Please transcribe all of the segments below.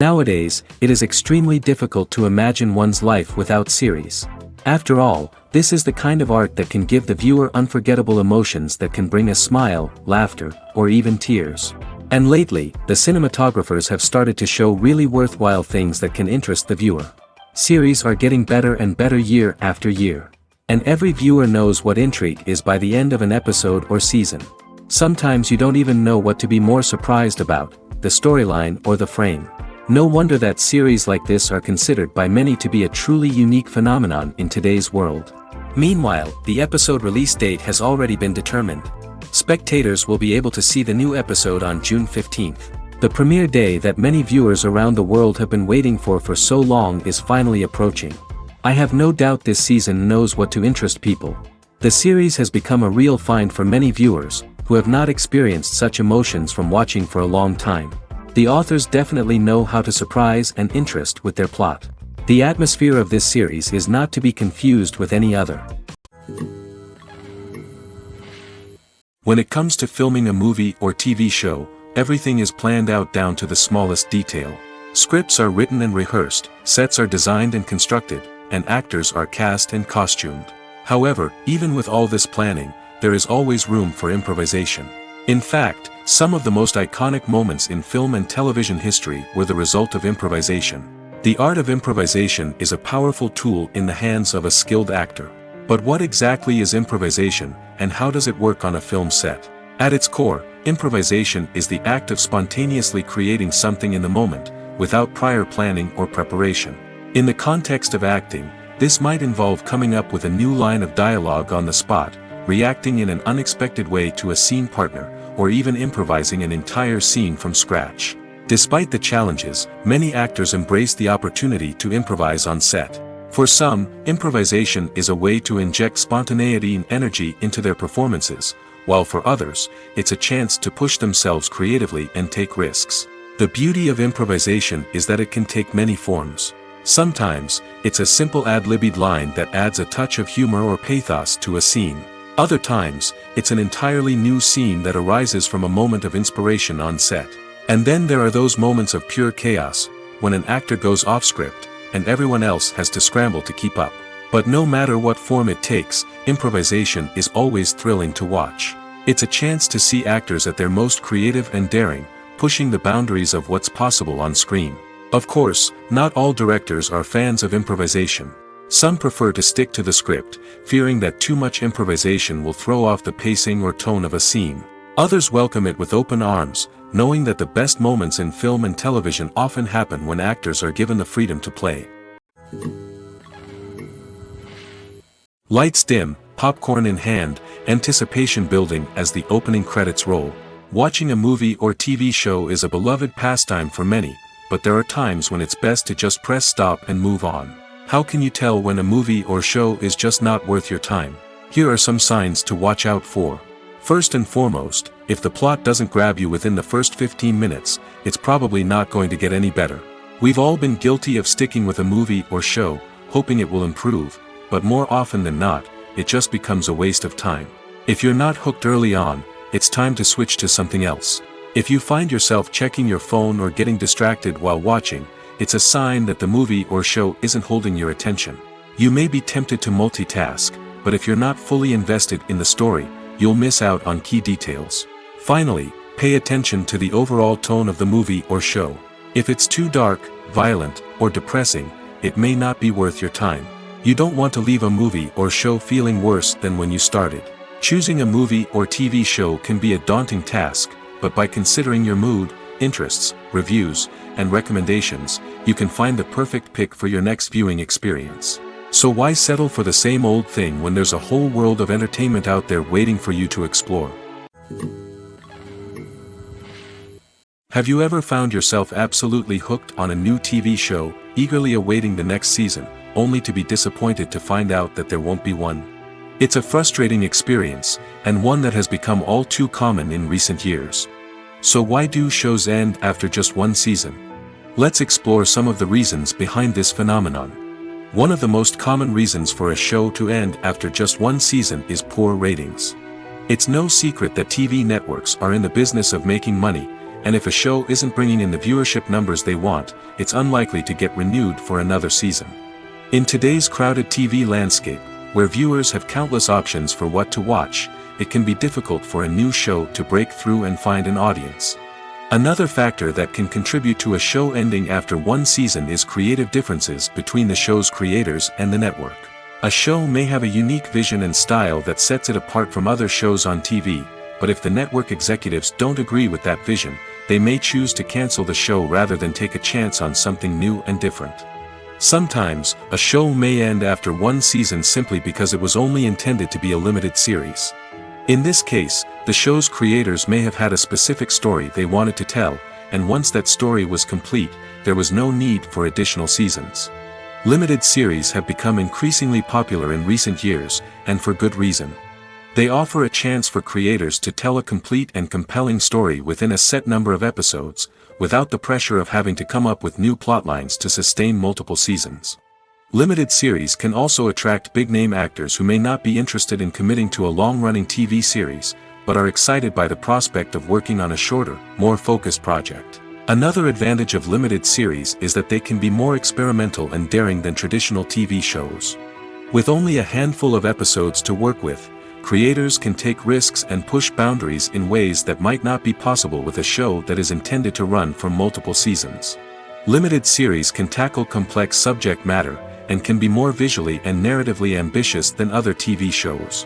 Nowadays, it is extremely difficult to imagine one's life without series. After all, this is the kind of art that can give the viewer unforgettable emotions that can bring a smile, laughter, or even tears. And lately, the cinematographers have started to show really worthwhile things that can interest the viewer. Series are getting better and better year after year. And every viewer knows what intrigue is by the end of an episode or season. Sometimes you don't even know what to be more surprised about, the storyline or the frame. No wonder that series like this are considered by many to be a truly unique phenomenon in today's world. Meanwhile, the episode release date has already been determined. Spectators will be able to see the new episode on June 15th. The premiere day that many viewers around the world have been waiting for so long is finally approaching. I have no doubt this season knows what to interest people. The series has become a real find for many viewers, who have not experienced such emotions from watching for a long time. The authors definitely know how to surprise and interest with their plot. The atmosphere of this series is not to be confused with any other. When it comes to filming a movie or TV show, everything is planned out down to the smallest detail. Scripts are written and rehearsed, sets are designed and constructed, and actors are cast and costumed. However, even with all this planning, there is always room for improvisation. In fact, some of the most iconic moments in film and television history were the result of improvisation. The art of improvisation is a powerful tool in the hands of a skilled actor. But what exactly is improvisation, and how does it work on a film set? At its core, improvisation is the act of spontaneously creating something in the moment, without prior planning or preparation. In the context of acting, this might involve coming up with a new line of dialogue on the spot, reacting in an unexpected way to a scene partner, or even improvising an entire scene from scratch. Despite the challenges, many actors embrace the opportunity to improvise on set. For some, improvisation is a way to inject spontaneity and energy into their performances, while for others, it's a chance to push themselves creatively and take risks. The beauty of improvisation is that it can take many forms. Sometimes, it's a simple ad-libbed line that adds a touch of humor or pathos to a scene. Other times, it's an entirely new scene that arises from a moment of inspiration on set. And then there are those moments of pure chaos, when an actor goes off script, and everyone else has to scramble to keep up. But no matter what form it takes, improvisation is always thrilling to watch. It's a chance to see actors at their most creative and daring, pushing the boundaries of what's possible on screen. Of course, not all directors are fans of improvisation. Some prefer to stick to the script, fearing that too much improvisation will throw off the pacing or tone of a scene. Others welcome it with open arms, knowing that the best moments in film and television often happen when actors are given the freedom to play. Lights dim, popcorn in hand, anticipation building as the opening credits roll. Watching a movie or TV show is a beloved pastime for many, but there are times when it's best to just press stop and move on. How can you tell when a movie or show is just not worth your time? Here are some signs to watch out for. First and foremost, if the plot doesn't grab you within the first 15 minutes, it's probably not going to get any better. We've all been guilty of sticking with a movie or show, hoping it will improve, but more often than not, it just becomes a waste of time. If you're not hooked early on, it's time to switch to something else. If you find yourself checking your phone or getting distracted while watching, it's a sign that the movie or show isn't holding your attention. You may be tempted to multitask, but if you're not fully invested in the story, you'll miss out on key details. Finally, pay attention to the overall tone of the movie or show. If it's too dark, violent, or depressing, it may not be worth your time. You don't want to leave a movie or show feeling worse than when you started. Choosing a movie or TV show can be a daunting task, but by considering your mood, interests, reviews, and recommendations, you can find the perfect pick for your next viewing experience. So why settle for the same old thing when there's a whole world of entertainment out there waiting for you to explore? Have you ever found yourself absolutely hooked on a new TV show, eagerly awaiting the next season, only to be disappointed to find out that there won't be one? It's a frustrating experience, and one that has become all too common in recent years. So why do shows end after just one season? Let's explore some of the reasons behind this phenomenon. One of the most common reasons for a show to end after just one season is poor ratings. It's no secret that TV networks are in the business of making money, and if a show isn't bringing in the viewership numbers they want, it's unlikely to get renewed for another season. In today's crowded TV landscape, where viewers have countless options for what to watch, it can be difficult for a new show to break through and find an audience. Another factor that can contribute to a show ending after one season is creative differences between the show's creators and the network. A show may have a unique vision and style that sets it apart from other shows on TV, but if the network executives don't agree with that vision, they may choose to cancel the show rather than take a chance on something new and different. Sometimes, a show may end after one season simply because it was only intended to be a limited series. In this case, the show's creators may have had a specific story they wanted to tell, and once that story was complete, there was no need for additional seasons. Limited series have become increasingly popular in recent years, and for good reason. They offer a chance for creators to tell a complete and compelling story within a set number of episodes, without the pressure of having to come up with new plotlines to sustain multiple seasons. Limited series can also attract big-name actors who may not be interested in committing to a long-running TV series, but are excited by the prospect of working on a shorter, more focused project. Another advantage of limited series is that they can be more experimental and daring than traditional TV shows. With only a handful of episodes to work with, creators can take risks and push boundaries in ways that might not be possible with a show that is intended to run for multiple seasons. Limited series can tackle complex subject matter, and can be more visually and narratively ambitious than other TV shows.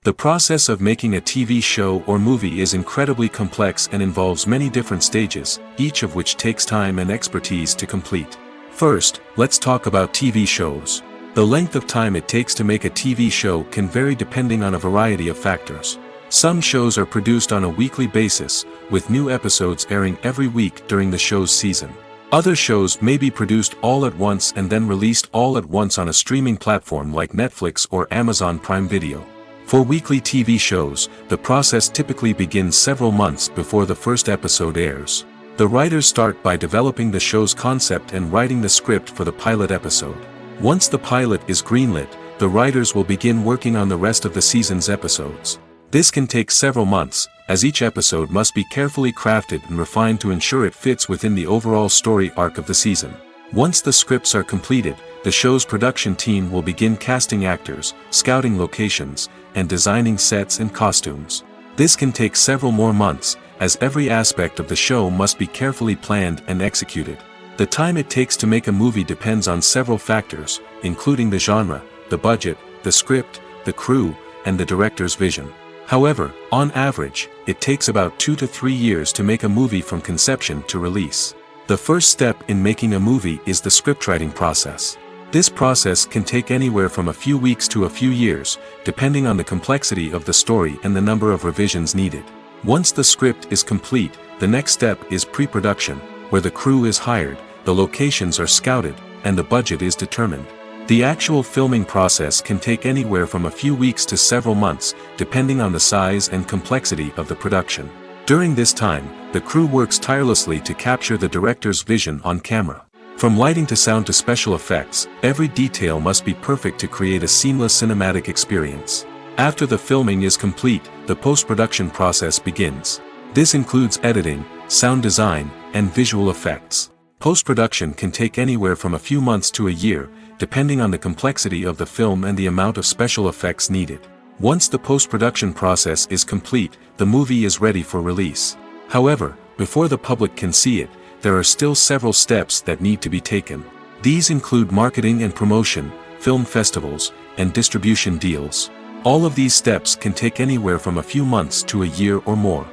The process of making a TV show or movie is incredibly complex and involves many different stages, each of which takes time and expertise to complete. First, let's talk about TV shows. The length of time it takes to make a TV show can vary depending on a variety of factors. Some shows are produced on a weekly basis, with new episodes airing every week during the show's season. Other shows may be produced all at once and then released all at once on a streaming platform like Netflix or Amazon Prime Video. For weekly TV shows, the process typically begins several months before the first episode airs. The writers start by developing the show's concept and writing the script for the pilot episode. Once the pilot is greenlit, the writers will begin working on the rest of the season's episodes. This can take several months, as each episode must be carefully crafted and refined to ensure it fits within the overall story arc of the season. Once the scripts are completed, the show's production team will begin casting actors, scouting locations, and designing sets and costumes. This can take several more months, as every aspect of the show must be carefully planned and executed. The time it takes to make a movie depends on several factors, including the genre, the budget, the script, the crew, and the director's vision. However, on average, it takes about 2 to 3 years to make a movie from conception to release. The first step in making a movie is the scriptwriting process. This process can take anywhere from a few weeks to a few years, depending on the complexity of the story and the number of revisions needed. Once the script is complete, the next step is pre-production, where the crew is hired, the locations are scouted, and the budget is determined. The actual filming process can take anywhere from a few weeks to several months, depending on the size and complexity of the production. During this time, the crew works tirelessly to capture the director's vision on camera. From lighting to sound to special effects, every detail must be perfect to create a seamless cinematic experience. After the filming is complete, the post-production process begins. This includes editing, sound design, and visual effects. Post-production can take anywhere from a few months to a year, depending on the complexity of the film and the amount of special effects needed. Once the post-production process is complete, the movie is ready for release. However, before the public can see it, there are still several steps that need to be taken. These include marketing and promotion, film festivals, and distribution deals. All of these steps can take anywhere from a few months to a year or more.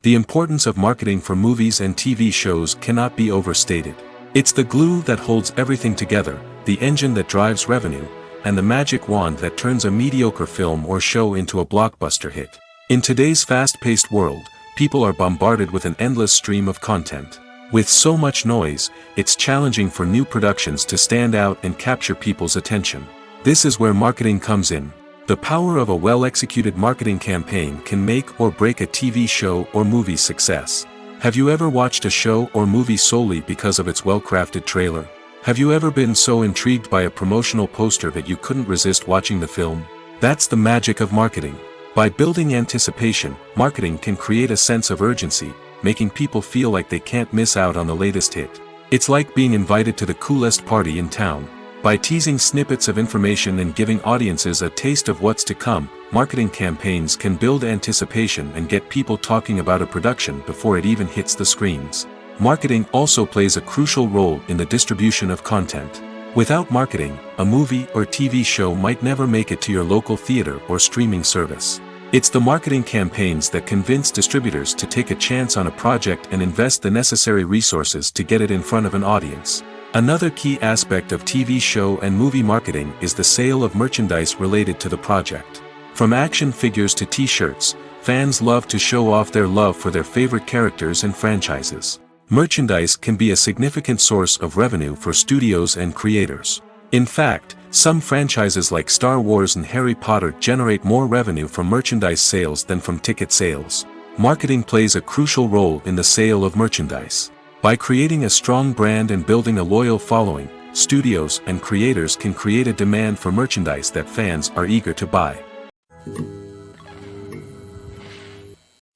The importance of marketing for movies and TV shows cannot be overstated. It's the glue that holds everything together, the engine that drives revenue, and the magic wand that turns a mediocre film or show into a blockbuster hit. In today's fast-paced world, people are bombarded with an endless stream of content. With so much noise, it's challenging for new productions to stand out and capture people's attention. This is where marketing comes in. The power of a well-executed marketing campaign can make or break a TV show or movie's success. Have you ever watched a show or movie solely because of its well-crafted trailer? Have you ever been so intrigued by a promotional poster that you couldn't resist watching the film? That's the magic of marketing. By building anticipation, marketing can create a sense of urgency, making people feel like they can't miss out on the latest hit. It's like being invited to the coolest party in town. By teasing snippets of information and giving audiences a taste of what's to come, marketing campaigns can build anticipation and get people talking about a production before it even hits the screens. Marketing also plays a crucial role in the distribution of content. Without marketing, a movie or TV show might never make it to your local theater or streaming service. It's the marketing campaigns that convince distributors to take a chance on a project and invest the necessary resources to get it in front of an audience. Another key aspect of TV show and movie marketing is the sale of merchandise related to the project. From action figures to t-shirts, fans love to show off their love for their favorite characters and franchises. Merchandise can be a significant source of revenue for studios and creators. In fact, some franchises like Star Wars and Harry Potter generate more revenue from merchandise sales than from ticket sales. Marketing plays a crucial role in the sale of merchandise. By creating a strong brand and building a loyal following, studios and creators can create a demand for merchandise that fans are eager to buy.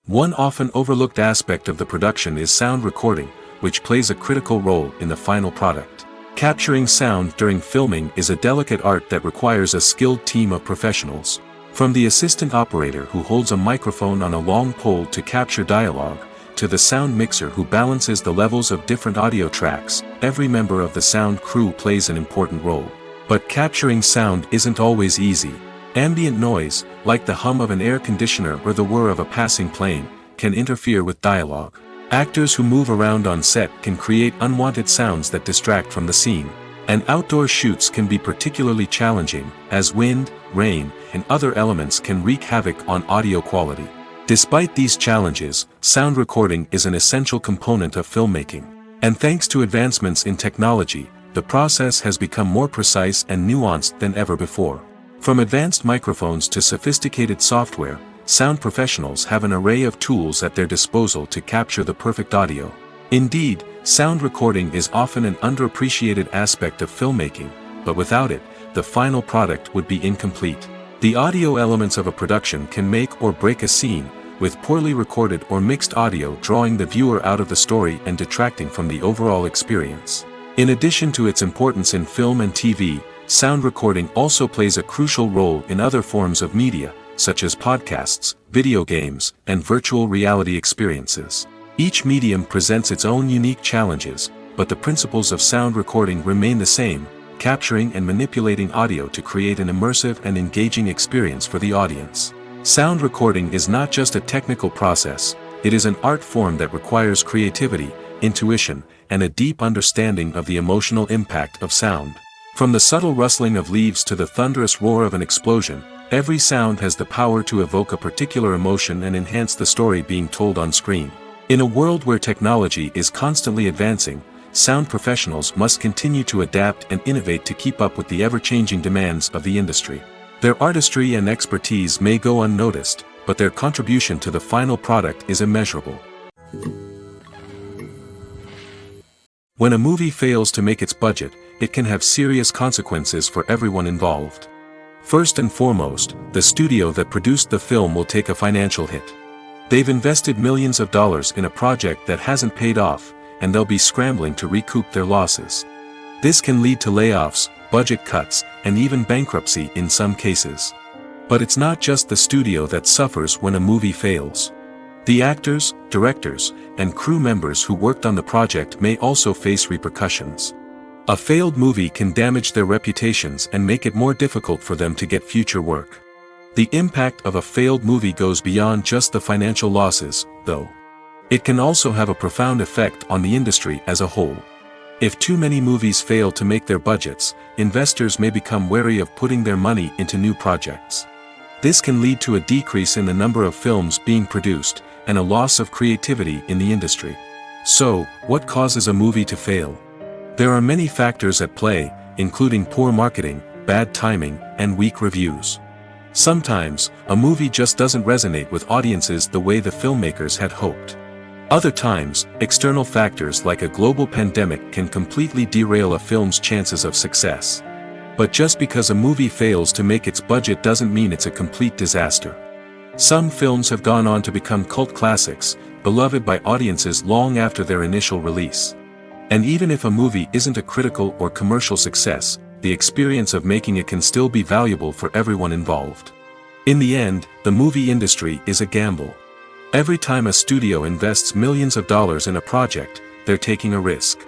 One often overlooked aspect of the production is sound recording, which plays a critical role in the final product. Capturing sound during filming is a delicate art that requires a skilled team of professionals. From the assistant operator who holds a microphone on a long pole to capture dialogue, to the sound mixer who balances the levels of different audio tracks, every member of the sound crew plays an important role. But capturing sound isn't always easy. Ambient noise, like the hum of an air conditioner or the whir of a passing plane, can interfere with dialogue. Actors who move around on set can create unwanted sounds that distract from the scene. And outdoor shoots can be particularly challenging, as wind, rain, and other elements can wreak havoc on audio quality. Despite these challenges, sound recording is an essential component of filmmaking. And thanks to advancements in technology, the process has become more precise and nuanced than ever before. From advanced microphones to sophisticated software, sound professionals have an array of tools at their disposal to capture the perfect audio. Indeed, sound recording is often an underappreciated aspect of filmmaking, but without it, the final product would be incomplete. The audio elements of a production can make or break a scene, with poorly recorded or mixed audio drawing the viewer out of the story and detracting from the overall experience. In addition to its importance in film and TV, sound recording also plays a crucial role in other forms of media, such as podcasts, video games, and virtual reality experiences. Each medium presents its own unique challenges, but the principles of sound recording remain the same, capturing and manipulating audio to create an immersive and engaging experience for the audience. Sound recording is not just a technical process, it is an art form that requires creativity, intuition, and a deep understanding of the emotional impact of sound. From the subtle rustling of leaves to the thunderous roar of an explosion, every sound has the power to evoke a particular emotion and enhance the story being told on screen. In a world where technology is constantly advancing, sound professionals must continue to adapt and innovate to keep up with the ever-changing demands of the industry. Their artistry and expertise may go unnoticed, but their contribution to the final product is immeasurable. When a movie fails to make its budget, it can have serious consequences for everyone involved. First and foremost, the studio that produced the film will take a financial hit. They've invested millions of dollars in a project that hasn't paid off, and they'll be scrambling to recoup their losses. This can lead to layoffs, budget cuts, and even bankruptcy in some cases. But it's not just the studio that suffers when a movie fails. The actors, directors, and crew members who worked on the project may also face repercussions. A failed movie can damage their reputations and make it more difficult for them to get future work. The impact of a failed movie goes beyond just the financial losses, though. It can also have a profound effect on the industry as a whole. If too many movies fail to make their budgets, investors may become wary of putting their money into new projects. This can lead to a decrease in the number of films being produced, and a loss of creativity in the industry. So, what causes a movie to fail? There are many factors at play, including poor marketing, bad timing, and weak reviews. Sometimes, a movie just doesn't resonate with audiences the way the filmmakers had hoped. Other times, external factors like a global pandemic can completely derail a film's chances of success. But just because a movie fails to make its budget doesn't mean it's a complete disaster. Some films have gone on to become cult classics, beloved by audiences long after their initial release. And even if a movie isn't a critical or commercial success, the experience of making it can still be valuable for everyone involved. In the end, the movie industry is a gamble. Every time a studio invests millions of dollars in a project, they're taking a risk.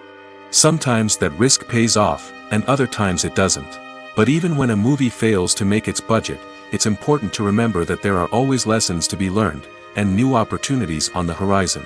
Sometimes that risk pays off, and other times it doesn't. But even when a movie fails to make its budget, it's important to remember that there are always lessons to be learned, and new opportunities on the horizon.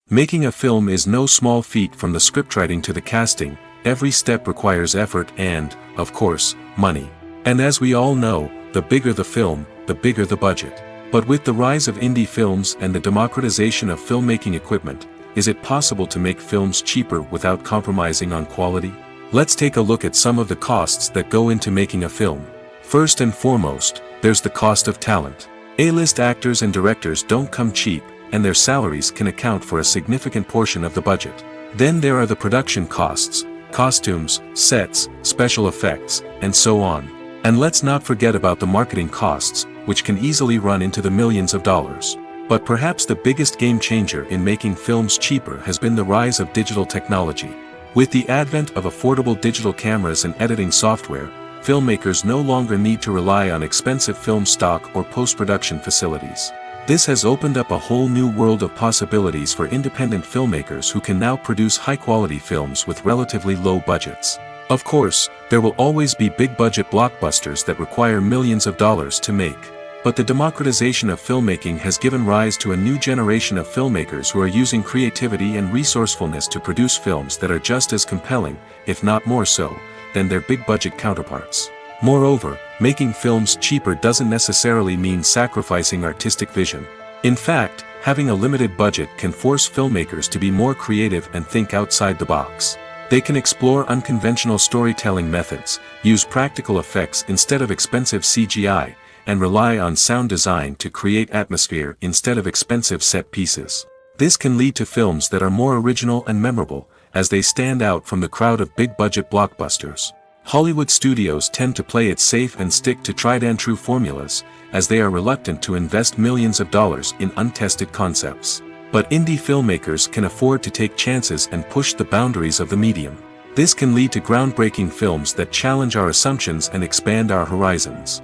Making a film is no small feat. From the scriptwriting to the casting, every step requires effort and, of course, money. And as we all know, the bigger the film, the bigger the budget. But with the rise of indie films and the democratization of filmmaking equipment, is it possible to make films cheaper without compromising on quality? Let's take a look at some of the costs that go into making a film. First and foremost, there's the cost of talent. A-list actors and directors don't come cheap, and their salaries can account for a significant portion of the budget. Then there are the production costs, costumes, sets, special effects, and so on. And let's not forget about the marketing costs, which can easily run into the millions of dollars. But perhaps the biggest game changer in making films cheaper has been the rise of digital technology. With the advent of affordable digital cameras and editing software, filmmakers no longer need to rely on expensive film stock or post-production facilities. This has opened up a whole new world of possibilities for independent filmmakers who can now produce high-quality films with relatively low budgets. Of course, there will always be big-budget blockbusters that require millions of dollars to make. But the democratization of filmmaking has given rise to a new generation of filmmakers who are using creativity and resourcefulness to produce films that are just as compelling, if not more so, than their big-budget counterparts. Moreover, making films cheaper doesn't necessarily mean sacrificing artistic vision. In fact, having a limited budget can force filmmakers to be more creative and think outside the box. They can explore unconventional storytelling methods, use practical effects instead of expensive CGI, and rely on sound design to create atmosphere instead of expensive set pieces. This can lead to films that are more original and memorable, as they stand out from the crowd of big-budget blockbusters. Hollywood studios tend to play it safe and stick to tried-and-true formulas, as they are reluctant to invest millions of dollars in untested concepts. But indie filmmakers can afford to take chances and push the boundaries of the medium. This can lead to groundbreaking films that challenge our assumptions and expand our horizons.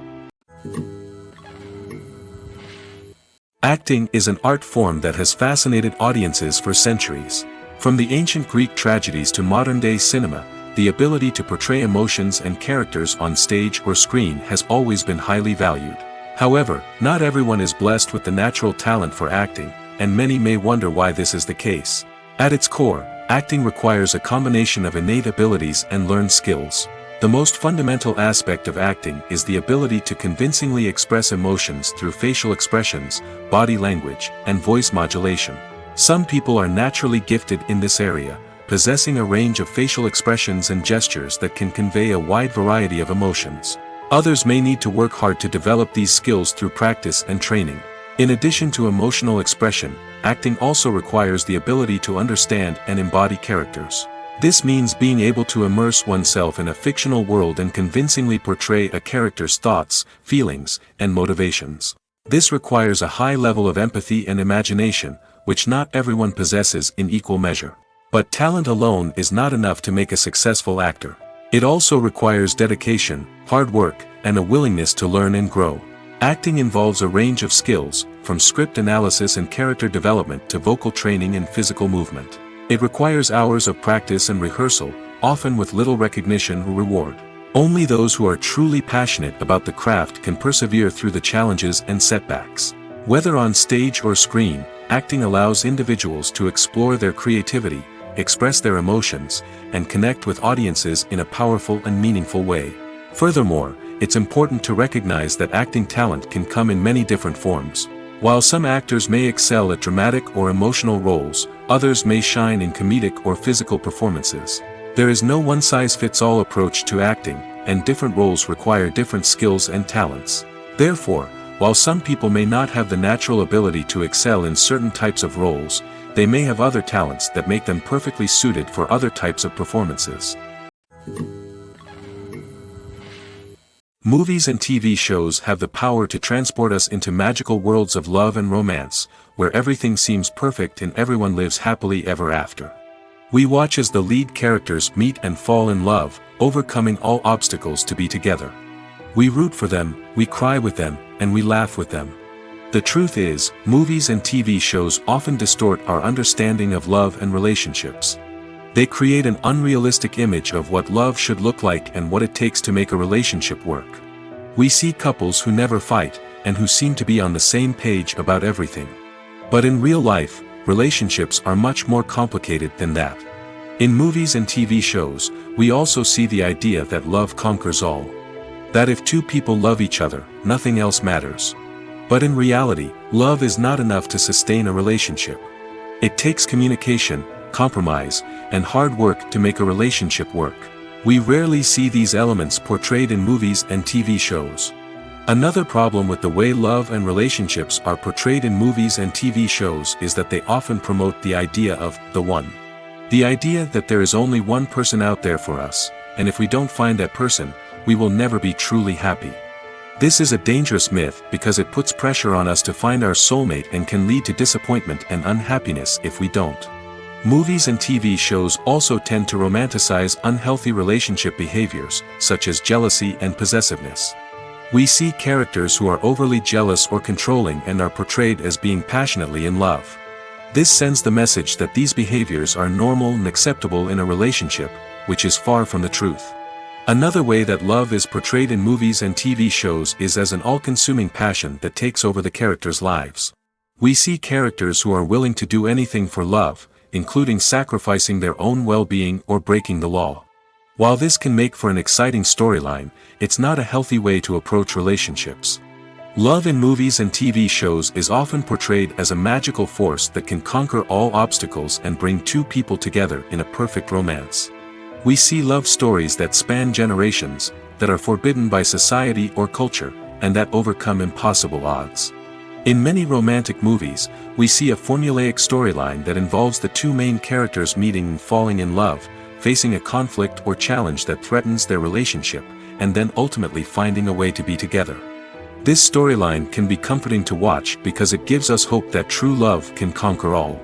Acting is an art form that has fascinated audiences for centuries. From the ancient Greek tragedies to modern-day cinema, the ability to portray emotions and characters on stage or screen has always been highly valued. However, not everyone is blessed with the natural talent for acting, and many may wonder why this is the case. At its core, acting requires a combination of innate abilities and learned skills. The most fundamental aspect of acting is the ability to convincingly express emotions through facial expressions, body language, and voice modulation. Some people are naturally gifted in this area, possessing a range of facial expressions and gestures that can convey a wide variety of emotions. Others may need to work hard to develop these skills through practice and training. In addition to emotional expression, acting also requires the ability to understand and embody characters. This means being able to immerse oneself in a fictional world and convincingly portray a character's thoughts, feelings, and motivations. This requires a high level of empathy and imagination, which not everyone possesses in equal measure. But talent alone is not enough to make a successful actor. It also requires dedication, hard work, and a willingness to learn and grow. Acting involves a range of skills, from script analysis and character development to vocal training and physical movement. It requires hours of practice and rehearsal, often with little recognition or reward. Only those who are truly passionate about the craft can persevere through the challenges and setbacks. Whether on stage or screen, acting allows individuals to explore their creativity, express their emotions, and connect with audiences in a powerful and meaningful way. Furthermore, it's important to recognize that acting talent can come in many different forms. While some actors may excel at dramatic or emotional roles, others may shine in comedic or physical performances. There is no one-size-fits-all approach to acting, and different roles require different skills and talents. Therefore, while some people may not have the natural ability to excel in certain types of roles, they may have other talents that make them perfectly suited for other types of performances. Movies and TV shows have the power to transport us into magical worlds of love and romance, where everything seems perfect and everyone lives happily ever after. We watch as the lead characters meet and fall in love, overcoming all obstacles to be together. We root for them, we cry with them, and we laugh with them. The truth is, movies and TV shows often distort our understanding of love and relationships. They create an unrealistic image of what love should look like and what it takes to make a relationship work. We see couples who never fight, and who seem to be on the same page about everything. But in real life, relationships are much more complicated than that. In movies and TV shows, we also see the idea that love conquers all. That if two people love each other, nothing else matters. But in reality, love is not enough to sustain a relationship. It takes communication, compromise, and hard work to make a relationship work. We rarely see these elements portrayed in movies and TV shows. Another problem with the way love and relationships are portrayed in movies and TV shows is that they often promote the idea of the one. The idea that there is only one person out there for us, and if we don't find that person, we will never be truly happy. This is a dangerous myth because it puts pressure on us to find our soulmate and can lead to disappointment and unhappiness if we don't. Movies and TV shows also tend to romanticize unhealthy relationship behaviors, such as jealousy and possessiveness. We see characters who are overly jealous or controlling and are portrayed as being passionately in love. This sends the message that these behaviors are normal and acceptable in a relationship, which is far from the truth. Another way that love is portrayed in movies and TV shows is as an all-consuming passion that takes over the characters' lives. We see characters who are willing to do anything for love, including sacrificing their own well-being or breaking the law. While this can make for an exciting storyline, it's not a healthy way to approach relationships. Love in movies and TV shows is often portrayed as a magical force that can conquer all obstacles and bring two people together in a perfect romance. We see love stories that span generations, that are forbidden by society or culture, and that overcome impossible odds. In many romantic movies, we see a formulaic storyline that involves the two main characters meeting and falling in love, facing a conflict or challenge that threatens their relationship, and then ultimately finding a way to be together. This storyline can be comforting to watch because it gives us hope that true love can conquer all.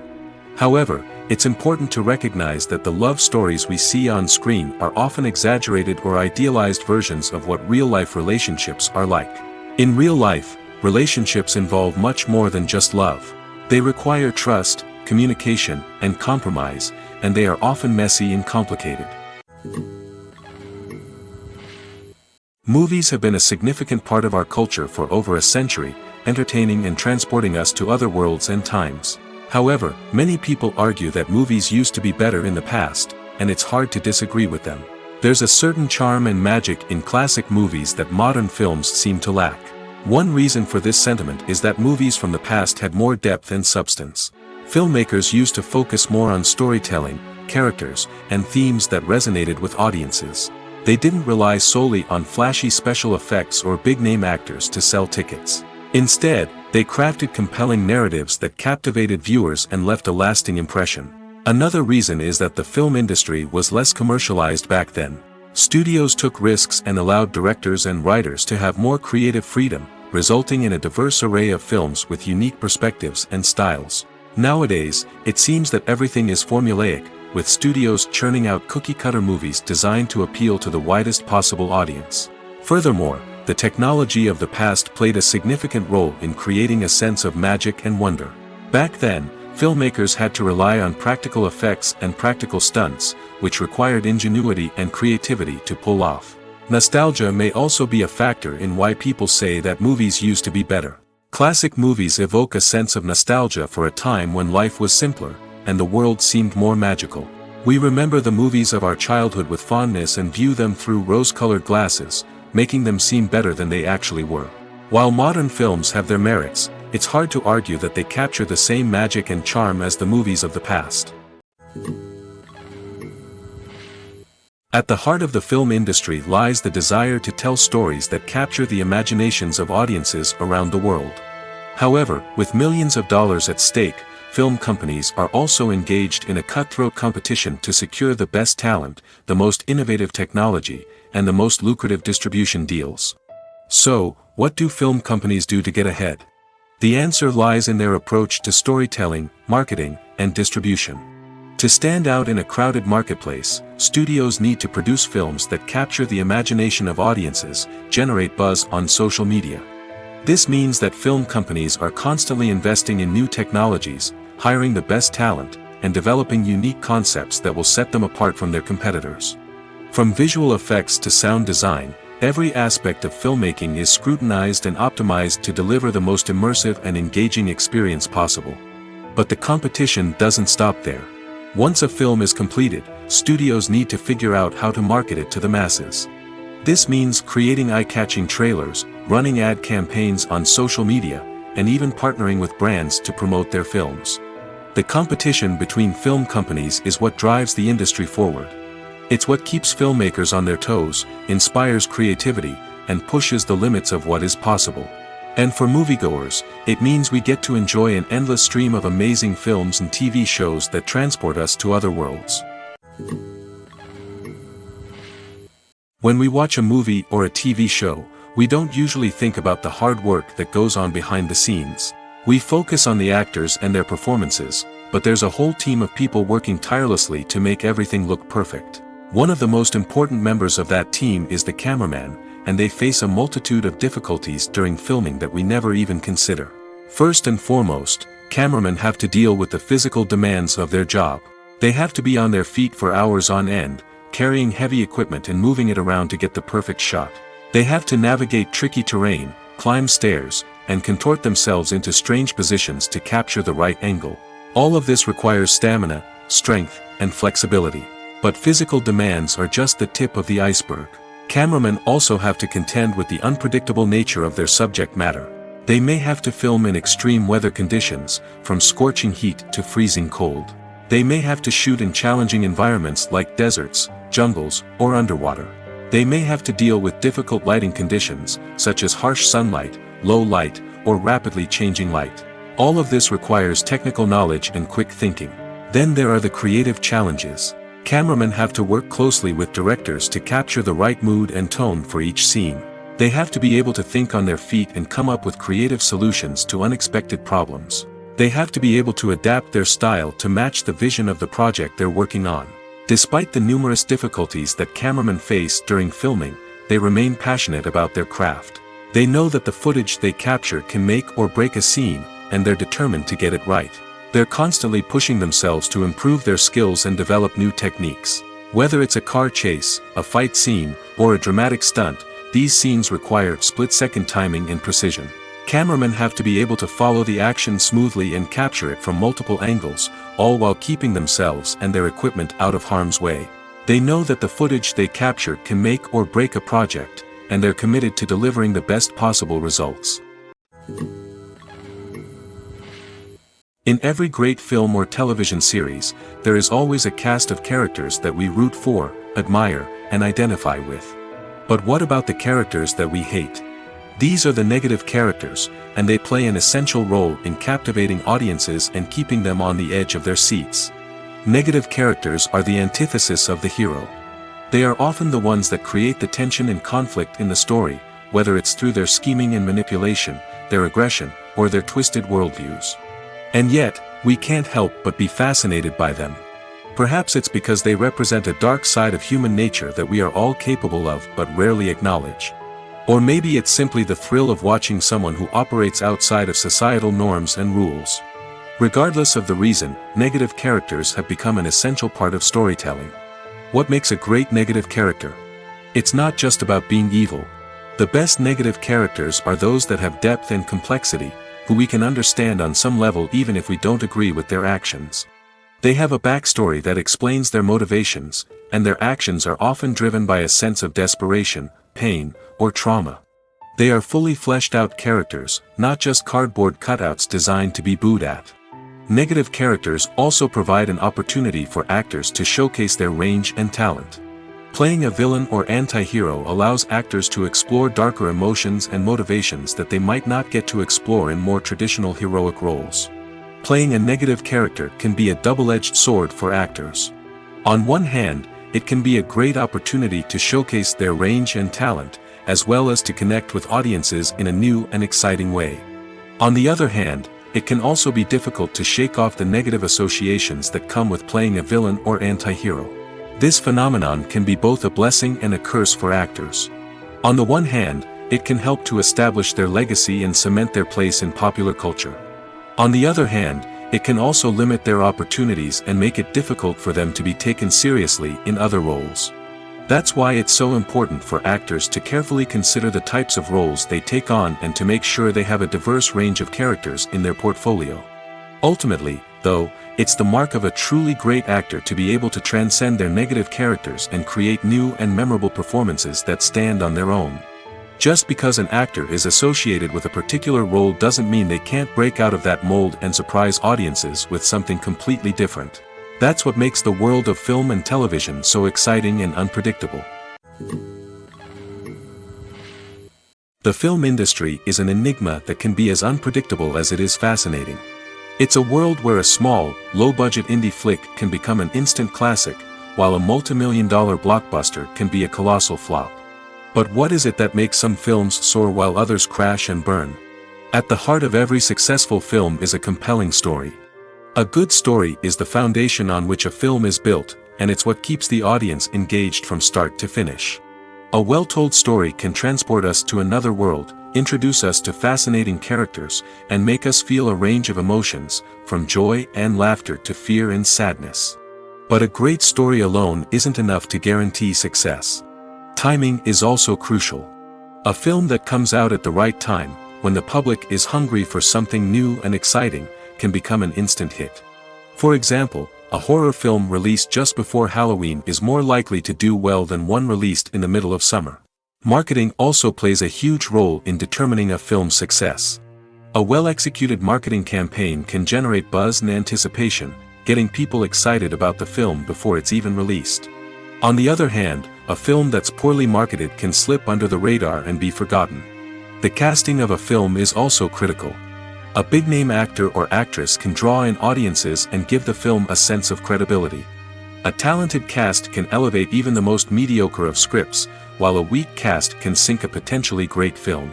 However, it's important to recognize that the love stories we see on screen are often exaggerated or idealized versions of what real-life relationships are like. In real life, relationships involve much more than just love. They require trust, communication, and compromise, and they are often messy and complicated. Movies have been a significant part of our culture for over a century, entertaining and transporting us to other worlds and times. However, many people argue that movies used to be better in the past, and it's hard to disagree with them. There's a certain charm and magic in classic movies that modern films seem to lack. One reason for this sentiment is that movies from the past had more depth and substance. Filmmakers used to focus more on storytelling, characters, and themes that resonated with audiences. They didn't rely solely on flashy special effects or big-name actors to sell tickets. Instead, they crafted compelling narratives that captivated viewers and left a lasting impression. Another reason is that the film industry was less commercialized back then. Studios took risks and allowed directors and writers to have more creative freedom, resulting in a diverse array of films with unique perspectives and styles. Nowadays, it seems that everything is formulaic, with studios churning out cookie-cutter movies designed to appeal to the widest possible audience. Furthermore, the technology of the past played a significant role in creating a sense of magic and wonder. Back then, filmmakers had to rely on practical effects and practical stunts, which required ingenuity and creativity to pull off. Nostalgia may also be a factor in why people say that movies used to be better. Classic movies evoke a sense of nostalgia for a time when life was simpler, and the world seemed more magical. We remember the movies of our childhood with fondness and view them through rose-colored glasses, making them seem better than they actually were. While modern films have their merits, it's hard to argue that they capture the same magic and charm as the movies of the past. At the heart of the film industry lies the desire to tell stories that capture the imaginations of audiences around the world. However, with millions of dollars at stake, film companies are also engaged in a cutthroat competition to secure the best talent, the most innovative technology, and the most lucrative distribution deals. So, what do film companies do to get ahead? The answer lies in their approach to storytelling, marketing, and distribution. To stand out in a crowded marketplace, studios need to produce films that capture the imagination of audiences, generate buzz on social media. This means that film companies are constantly investing in new technologies, hiring the best talent, and developing unique concepts that will set them apart from their competitors. From visual effects to sound design, every aspect of filmmaking is scrutinized and optimized to deliver the most immersive and engaging experience possible. But the competition doesn't stop there. Once a film is completed, studios need to figure out how to market it to the masses. This means creating eye-catching trailers, running ad campaigns on social media, and even partnering with brands to promote their films. The competition between film companies is what drives the industry forward. It's what keeps filmmakers on their toes, inspires creativity, and pushes the limits of what is possible. And for moviegoers, it means we get to enjoy an endless stream of amazing films and TV shows that transport us to other worlds. When we watch a movie or a TV show, we don't usually think about the hard work that goes on behind the scenes. We focus on the actors and their performances, but there's a whole team of people working tirelessly to make everything look perfect. One of the most important members of that team is the cameraman, and they face a multitude of difficulties during filming that we never even consider. First and foremost, cameramen have to deal with the physical demands of their job. They have to be on their feet for hours on end, carrying heavy equipment and moving it around to get the perfect shot. They have to navigate tricky terrain, climb stairs, and contort themselves into strange positions to capture the right angle. All of this requires stamina, strength, and flexibility. But physical demands are just the tip of the iceberg. Cameramen also have to contend with the unpredictable nature of their subject matter. They may have to film in extreme weather conditions, from scorching heat to freezing cold. They may have to shoot in challenging environments like deserts, jungles, or underwater. They may have to deal with difficult lighting conditions, such as harsh sunlight, low light, or rapidly changing light. All of this requires technical knowledge and quick thinking. Then there are the creative challenges. Cameramen have to work closely with directors to capture the right mood and tone for each scene. They have to be able to think on their feet and come up with creative solutions to unexpected problems. They have to be able to adapt their style to match the vision of the project they're working on. Despite the numerous difficulties that cameramen face during filming, they remain passionate about their craft. They know that the footage they capture can make or break a scene, and they're determined to get it right. They're constantly pushing themselves to improve their skills and develop new techniques. Whether it's a car chase, a fight scene, or a dramatic stunt, these scenes require split-second timing and precision. Cameramen have to be able to follow the action smoothly and capture it from multiple angles, all while keeping themselves and their equipment out of harm's way. They know that the footage they capture can make or break a project, and they're committed to delivering the best possible results. In every great film or television series, there is always a cast of characters that we root for, admire, and identify with. But what about the characters that we hate? These are the negative characters, and they play an essential role in captivating audiences and keeping them on the edge of their seats. Negative characters are the antithesis of the hero. They are often the ones that create the tension and conflict in the story, whether it's through their scheming and manipulation, their aggression, or their twisted worldviews. And yet, we can't help but be fascinated by them. Perhaps it's because they represent a dark side of human nature that we are all capable of but rarely acknowledge. Or maybe it's simply the thrill of watching someone who operates outside of societal norms and rules. Regardless of the reason, negative characters have become an essential part of storytelling. What makes a great negative character? It's not just about being evil. The best negative characters are those that have depth and complexity, who we can understand on some level even if we don't agree with their actions. They have a backstory that explains their motivations, and their actions are often driven by a sense of desperation, pain, or trauma. They are fully fleshed out characters, not just cardboard cutouts designed to be booed at. Negative characters also provide an opportunity for actors to showcase their range and talent. Playing a villain or anti-hero allows actors to explore darker emotions and motivations that they might not get to explore in more traditional heroic roles. Playing a negative character can be a double-edged sword for actors. On one hand, it can be a great opportunity to showcase their range and talent, as well as to connect with audiences in a new and exciting way. On the other hand, it can also be difficult to shake off the negative associations that come with playing a villain or anti-hero. This phenomenon can be both a blessing and a curse for actors. On the one hand, it can help to establish their legacy and cement their place in popular culture. On the other hand, it can also limit their opportunities and make it difficult for them to be taken seriously in other roles. That's why it's so important for actors to carefully consider the types of roles they take on and to make sure they have a diverse range of characters in their portfolio. Ultimately, though, it's the mark of a truly great actor to be able to transcend their negative characters and create new and memorable performances that stand on their own. Just because an actor is associated with a particular role doesn't mean they can't break out of that mold and surprise audiences with something completely different. That's what makes the world of film and television so exciting and unpredictable. The film industry is an enigma that can be as unpredictable as it is fascinating. It's a world where a small, low-budget indie flick can become an instant classic, while a multi-million-dollar blockbuster can be a colossal flop. But what is it that makes some films soar while others crash and burn? At the heart of every successful film is a compelling story. A good story is the foundation on which a film is built, and it's what keeps the audience engaged from start to finish. A well-told story can transport us to another world, introduce us to fascinating characters, and make us feel a range of emotions, from joy and laughter to fear and sadness. But a great story alone isn't enough to guarantee success. Timing is also crucial. A film that comes out at the right time, when the public is hungry for something new and exciting, can become an instant hit. For example, a horror film released just before Halloween is more likely to do well than one released in the middle of summer. Marketing also plays a huge role in determining a film's success. A well-executed marketing campaign can generate buzz and anticipation, getting people excited about the film before it's even released. On the other hand, a film that's poorly marketed can slip under the radar and be forgotten. The casting of a film is also critical. A big-name actor or actress can draw in audiences and give the film a sense of credibility. A talented cast can elevate even the most mediocre of scripts, while a weak cast can sink a potentially great film.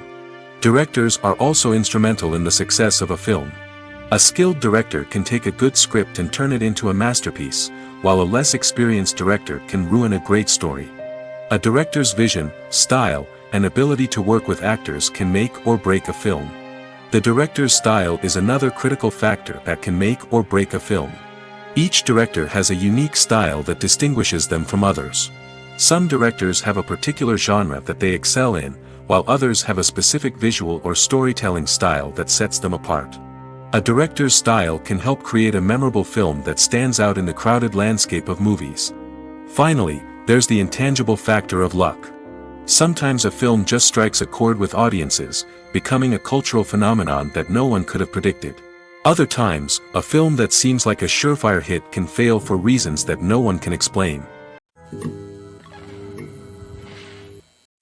Directors are also instrumental in the success of a film. A skilled director can take a good script and turn it into a masterpiece, while a less experienced director can ruin a great story. A director's vision, style, and ability to work with actors can make or break a film. The director's style is another critical factor that can make or break a film. Each director has a unique style that distinguishes them from others. Some directors have a particular genre that they excel in, while others have a specific visual or storytelling style that sets them apart. A director's style can help create a memorable film that stands out in the crowded landscape of movies. Finally, there's the intangible factor of luck. Sometimes a film just strikes a chord with audiences, becoming a cultural phenomenon that no one could have predicted. Other times, a film that seems like a surefire hit can fail for reasons that no one can explain.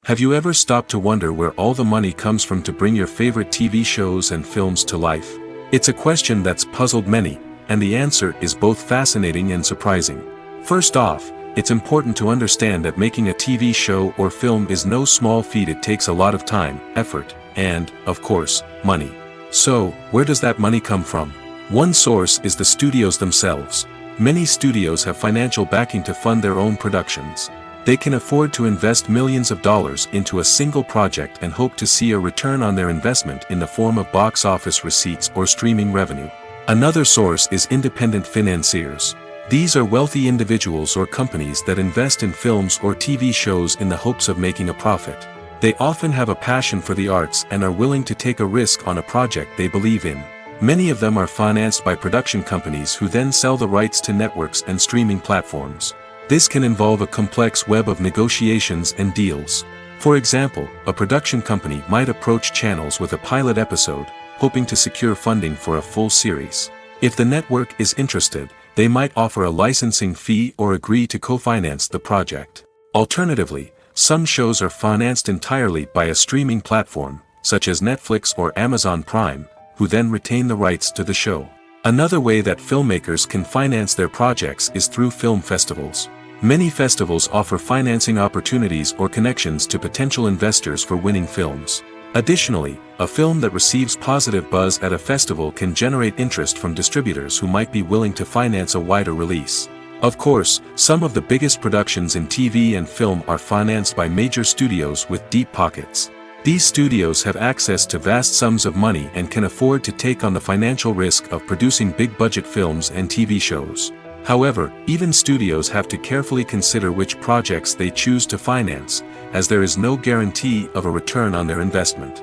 Have you ever stopped to wonder where all the money comes from to bring your favorite TV shows and films to life? It's a question that's puzzled many, and the answer is both fascinating and surprising. First off, it's important to understand that making a TV show or film is no small feat. It takes a lot of time, effort, and, of course, money. So, where does that money come from? One source is the studios themselves. Many studios have financial backing to fund their own productions. They can afford to invest millions of dollars into a single project and hope to see a return on their investment in the form of box office receipts or streaming revenue. Another source is independent financiers. These are wealthy individuals or companies that invest in films or TV shows in the hopes of making a profit. They often have a passion for the arts and are willing to take a risk on a project they believe in. Many of them are financed by production companies who then sell the rights to networks and streaming platforms. This can involve a complex web of negotiations and deals. For example, a production company might approach channels with a pilot episode, hoping to secure funding for a full series. If the network is interested, they might offer a licensing fee or agree to co-finance the project. Alternatively, some shows are financed entirely by a streaming platform, such as Netflix or Amazon Prime, who then retain the rights to the show. Another way that filmmakers can finance their projects is through film festivals. Many festivals offer financing opportunities or connections to potential investors for winning films. Additionally, a film that receives positive buzz at a festival can generate interest from distributors who might be willing to finance a wider release. Of course, some of the biggest productions in TV and film are financed by major studios with deep pockets. These studios have access to vast sums of money and can afford to take on the financial risk of producing big-budget films and TV shows. However, even studios have to carefully consider which projects they choose to finance, as there is no guarantee of a return on their investment.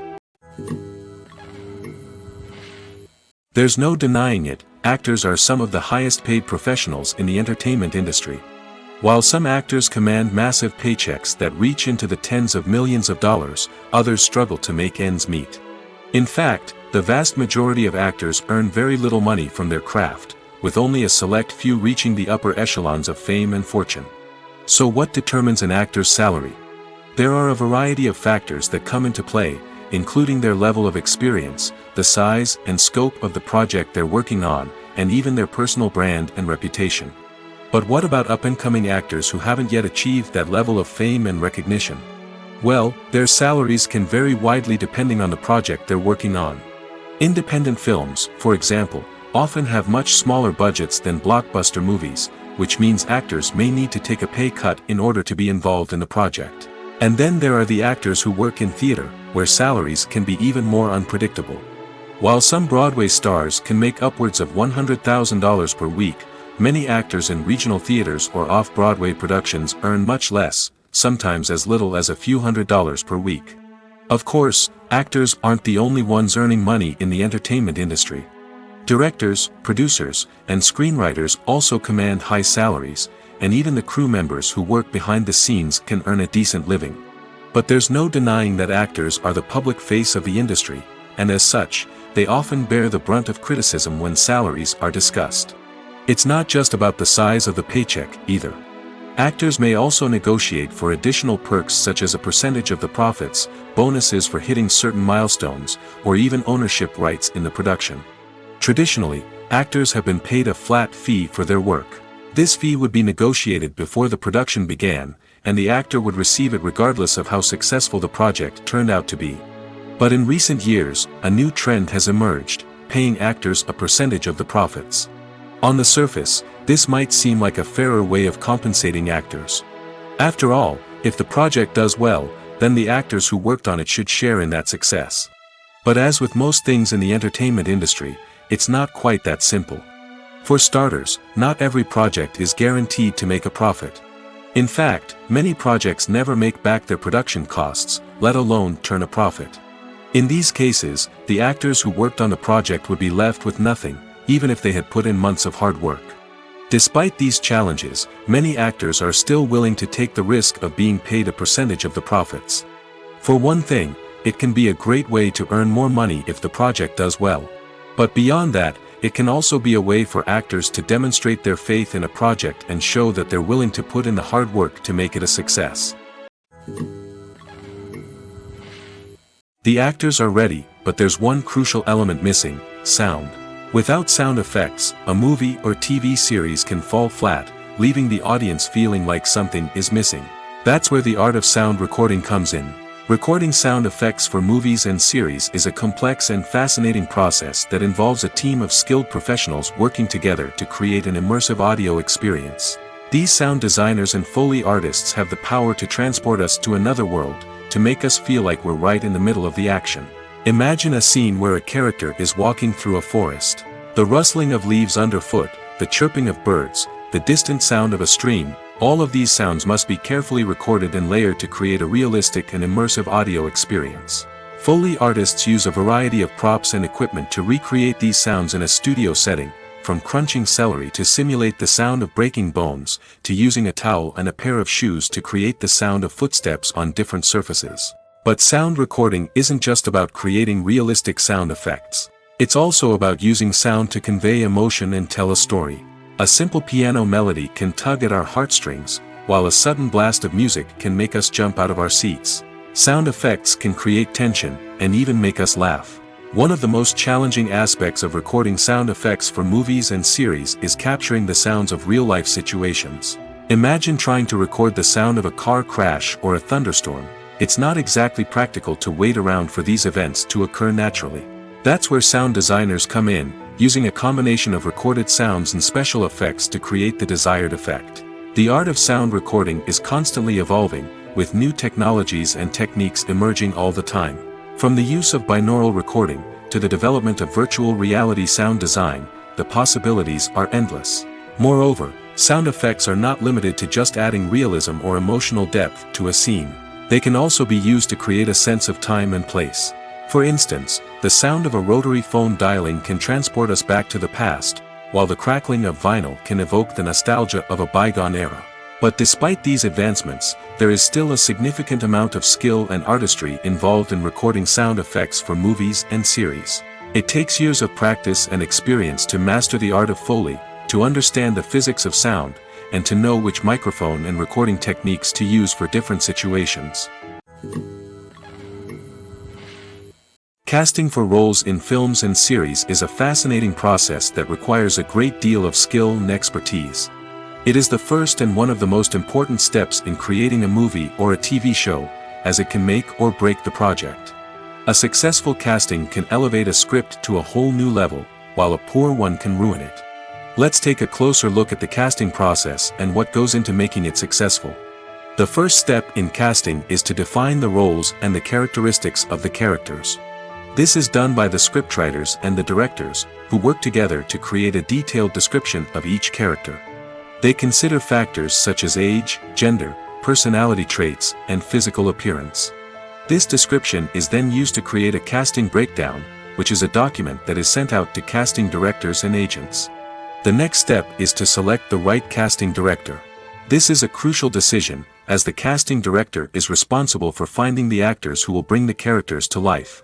There's no denying it, actors are some of the highest-paid professionals in the entertainment industry. While some actors command massive paychecks that reach into the tens of millions of dollars, others struggle to make ends meet. In fact, the vast majority of actors earn very little money from their craft, with only a select few reaching the upper echelons of fame and fortune. So what determines an actor's salary? There are a variety of factors that come into play, including their level of experience, the size and scope of the project they're working on, and even their personal brand and reputation. But what about up-and-coming actors who haven't yet achieved that level of fame and recognition? Well, their salaries can vary widely depending on the project they're working on. Independent films, for example, often have much smaller budgets than blockbuster movies, which means actors may need to take a pay cut in order to be involved in the project. And then there are the actors who work in theater, where salaries can be even more unpredictable. While some Broadway stars can make upwards of $100,000 per week, many actors in regional theaters or off-Broadway productions earn much less, sometimes as little as a few $100s per week. Of course, actors aren't the only ones earning money in the entertainment industry. Directors, producers, and screenwriters also command high salaries, and even the crew members who work behind the scenes can earn a decent living. But there's no denying that actors are the public face of the industry, and as such, they often bear the brunt of criticism when salaries are discussed. It's not just about the size of the paycheck, either. Actors may also negotiate for additional perks such as a percentage of the profits, bonuses for hitting certain milestones, or even ownership rights in the production. Traditionally, actors have been paid a flat fee for their work. This fee would be negotiated before the production began, and the actor would receive it regardless of how successful the project turned out to be. But in recent years, a new trend has emerged, paying actors a percentage of the profits. On the surface, this might seem like a fairer way of compensating actors. After all, if the project does well, then the actors who worked on it should share in that success. But as with most things in the entertainment industry, it's not quite that simple. For starters, not every project is guaranteed to make a profit. In fact, many projects never make back their production costs, let alone turn a profit. In these cases, the actors who worked on the project would be left with nothing, even if they had put in months of hard work. Despite these challenges, many actors are still willing to take the risk of being paid a percentage of the profits. For one thing, it can be a great way to earn more money if the project does well. But beyond that, it can also be a way for actors to demonstrate their faith in a project and show that they're willing to put in the hard work to make it a success. The actors are ready, but there's one crucial element missing: sound. Without sound effects, a movie or TV series can fall flat, leaving the audience feeling like something is missing. That's where the art of sound recording comes in. Recording sound effects for movies and series is a complex and fascinating process that involves a team of skilled professionals working together to create an immersive audio experience. These sound designers and Foley artists have the power to transport us to another world, to make us feel like we're right in the middle of the action. Imagine a scene where a character is walking through a forest. The rustling of leaves underfoot, the chirping of birds, the distant sound of a stream, all of these sounds must be carefully recorded and layered to create a realistic and immersive audio experience. Foley artists use a variety of props and equipment to recreate these sounds in a studio setting, from crunching celery to simulate the sound of breaking bones, to using a towel and a pair of shoes to create the sound of footsteps on different surfaces. But sound recording isn't just about creating realistic sound effects. It's also about using sound to convey emotion and tell a story. A simple piano melody can tug at our heartstrings, while a sudden blast of music can make us jump out of our seats. Sound effects can create tension, and even make us laugh. One of the most challenging aspects of recording sound effects for movies and series is capturing the sounds of real-life situations. Imagine trying to record the sound of a car crash or a thunderstorm. It's not exactly practical to wait around for these events to occur naturally. That's where sound designers come in, using a combination of recorded sounds and special effects to create the desired effect. The art of sound recording is constantly evolving, with new technologies and techniques emerging all the time. From the use of binaural recording, to the development of virtual reality sound design, the possibilities are endless. Moreover, sound effects are not limited to just adding realism or emotional depth to a scene. They can also be used to create a sense of time and place. For instance, the sound of a rotary phone dialing can transport us back to the past, while the crackling of vinyl can evoke the nostalgia of a bygone era. But despite these advancements, there is still a significant amount of skill and artistry involved in recording sound effects for movies and series. It takes years of practice and experience to master the art of Foley, to understand the physics of sound, and to know which microphone and recording techniques to use for different situations. Casting for roles in films and series is a fascinating process that requires a great deal of skill and expertise. It is the first and one of the most important steps in creating a movie or a TV show, as it can make or break the project. A successful casting can elevate a script to a whole new level, while a poor one can ruin it. Let's take a closer look at the casting process and what goes into making it successful. The first step in casting is to define the roles and the characteristics of the characters. This is done by the scriptwriters and the directors, who work together to create a detailed description of each character. They consider factors such as age, gender, personality traits, and physical appearance. This description is then used to create a casting breakdown, which is a document that is sent out to casting directors and agents. The next step is to select the right casting director. This is a crucial decision, as the casting director is responsible for finding the actors who will bring the characters to life.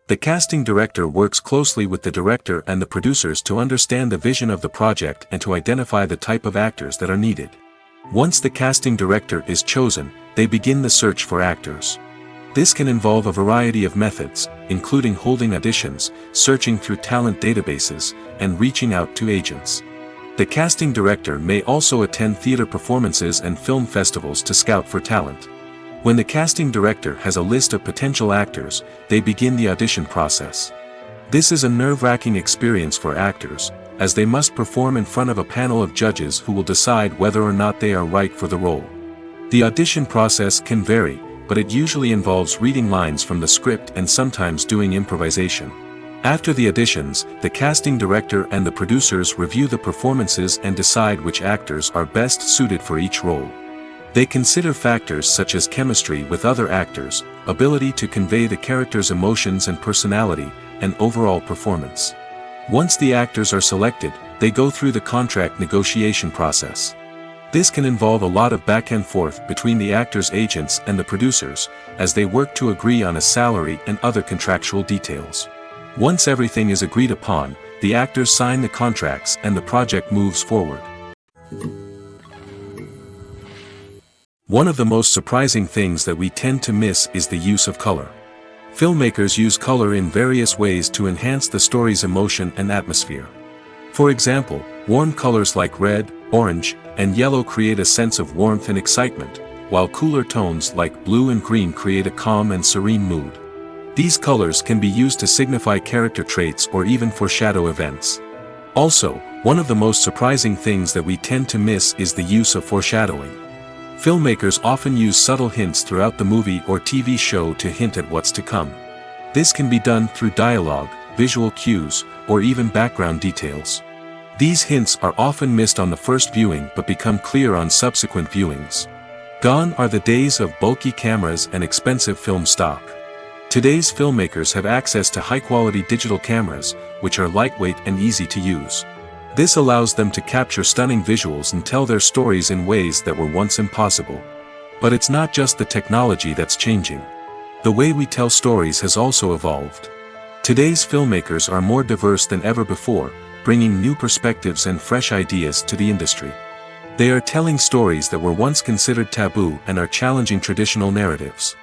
The casting director works closely with the director and the producers to understand the vision of the project and to identify the type of actors that are needed. Once the casting director is chosen, they begin the search for actors. This can involve a variety of methods, including holding auditions, searching through talent databases, and reaching out to agents. The casting director may also attend theater performances and film festivals to scout for talent. When the casting director has a list of potential actors, they begin the audition process. This is a nerve-wracking experience for actors, as they must perform in front of a panel of judges who will decide whether or not they are right for the role. The audition process can vary, but it usually involves reading lines from the script and sometimes doing improvisation. After the auditions, the casting director and the producers review the performances and decide which actors are best suited for each role. They consider factors such as chemistry with other actors, ability to convey the character's emotions and personality, and overall performance. Once the actors are selected, they go through the contract negotiation process. This can involve a lot of back and forth between the actors' agents and the producers, as they work to agree on a salary and other contractual details. Once everything is agreed upon, the actors sign the contracts and the project moves forward. One of the most surprising things that we tend to miss is the use of color. Filmmakers use color in various ways to enhance the story's emotion and atmosphere. For example, warm colors like red, orange, and yellow create a sense of warmth and excitement, while cooler tones like blue and green create a calm and serene mood. These colors can be used to signify character traits or even foreshadow events. Also, one of the most surprising things that we tend to miss is the use of foreshadowing. Filmmakers often use subtle hints throughout the movie or TV show to hint at what's to come. This can be done through dialogue, visual cues, or even background details. These hints are often missed on the first viewing but become clear on subsequent viewings. Gone are the days of bulky cameras and expensive film stock. Today's filmmakers have access to high-quality digital cameras, which are lightweight and easy to use. This allows them to capture stunning visuals and tell their stories in ways that were once impossible. But it's not just the technology that's changing. The way we tell stories has also evolved. Today's filmmakers are more diverse than ever before, bringing new perspectives and fresh ideas to the industry. They are telling stories that were once considered taboo and are challenging traditional narratives.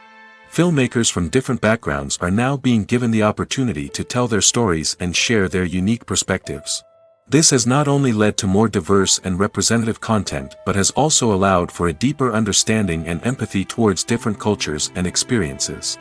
Filmmakers from different backgrounds are now being given the opportunity to tell their stories and share their unique perspectives. This has not only led to more diverse and representative content but has also allowed for a deeper understanding and empathy towards different cultures and experiences.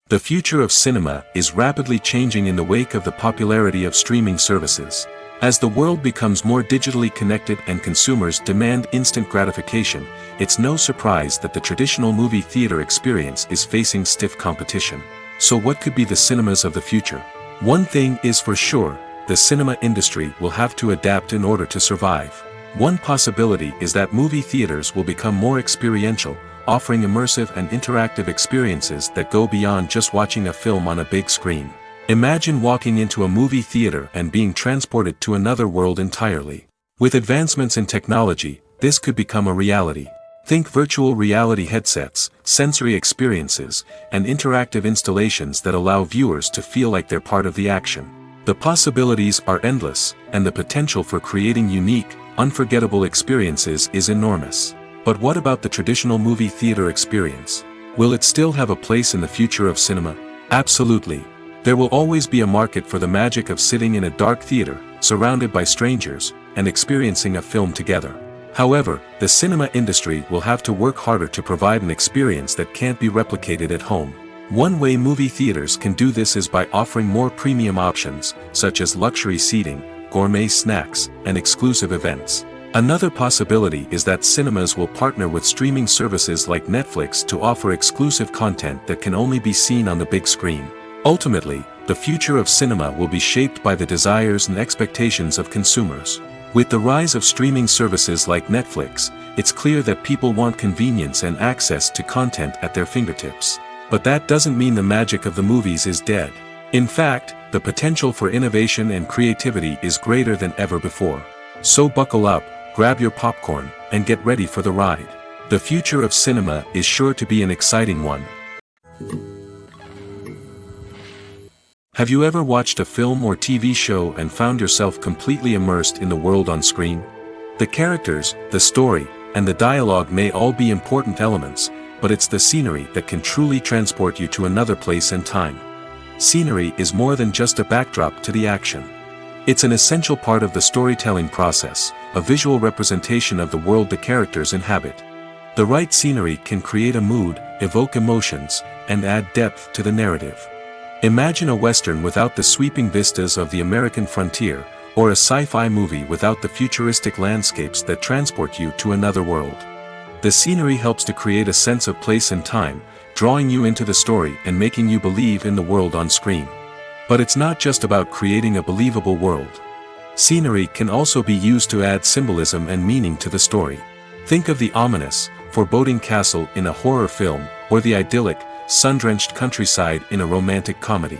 The future of cinema is rapidly changing in the wake of the popularity of streaming services. As the world becomes more digitally connected and consumers demand instant gratification, it's no surprise that the traditional movie theater experience is facing stiff competition. So what could be the cinemas of the future? One thing is for sure, the cinema industry will have to adapt in order to survive. One possibility is that movie theaters will become more experiential, offering immersive and interactive experiences that go beyond just watching a film on a big screen. Imagine walking into a movie theater and being transported to another world entirely. With advancements in technology, this could become a reality. Think virtual reality headsets, sensory experiences, and interactive installations that allow viewers to feel like they're part of the action. The possibilities are endless, and the potential for creating unique, unforgettable experiences is enormous. But what about the traditional movie theater experience? Will it still have a place in the future of cinema? Absolutely. There will always be a market for the magic of sitting in a dark theater, surrounded by strangers, and experiencing a film together. However, the cinema industry will have to work harder to provide an experience that can't be replicated at home. One way movie theaters can do this is by offering more premium options, such as luxury seating, gourmet snacks, and exclusive events. Another possibility is that cinemas will partner with streaming services like Netflix to offer exclusive content that can only be seen on the big screen. Ultimately, the future of cinema will be shaped by the desires and expectations of consumers. With the rise of streaming services like Netflix, it's clear that people want convenience and access to content at their fingertips. But that doesn't mean the magic of the movies is dead. In fact, the potential for innovation and creativity is greater than ever before. So buckle up, grab your popcorn, and get ready for the ride. The future of cinema is sure to be an exciting one. Have you ever watched a film or TV show and found yourself completely immersed in the world on screen? The characters, the story, and the dialogue may all be important elements, but it's the scenery that can truly transport you to another place and time. Scenery is more than just a backdrop to the action. It's an essential part of the storytelling process, a visual representation of the world the characters inhabit. The right scenery can create a mood, evoke emotions, and add depth to the narrative. Imagine a Western without the sweeping vistas of the American frontier, or a sci-fi movie without the futuristic landscapes that transport you to another world. The scenery helps to create a sense of place and time, drawing you into the story and making you believe in the world on screen. But it's not just about creating a believable world. Scenery can also be used to add symbolism and meaning to the story. Think of the ominous, foreboding castle in a horror film, or the idyllic, sun-drenched countryside in a romantic comedy.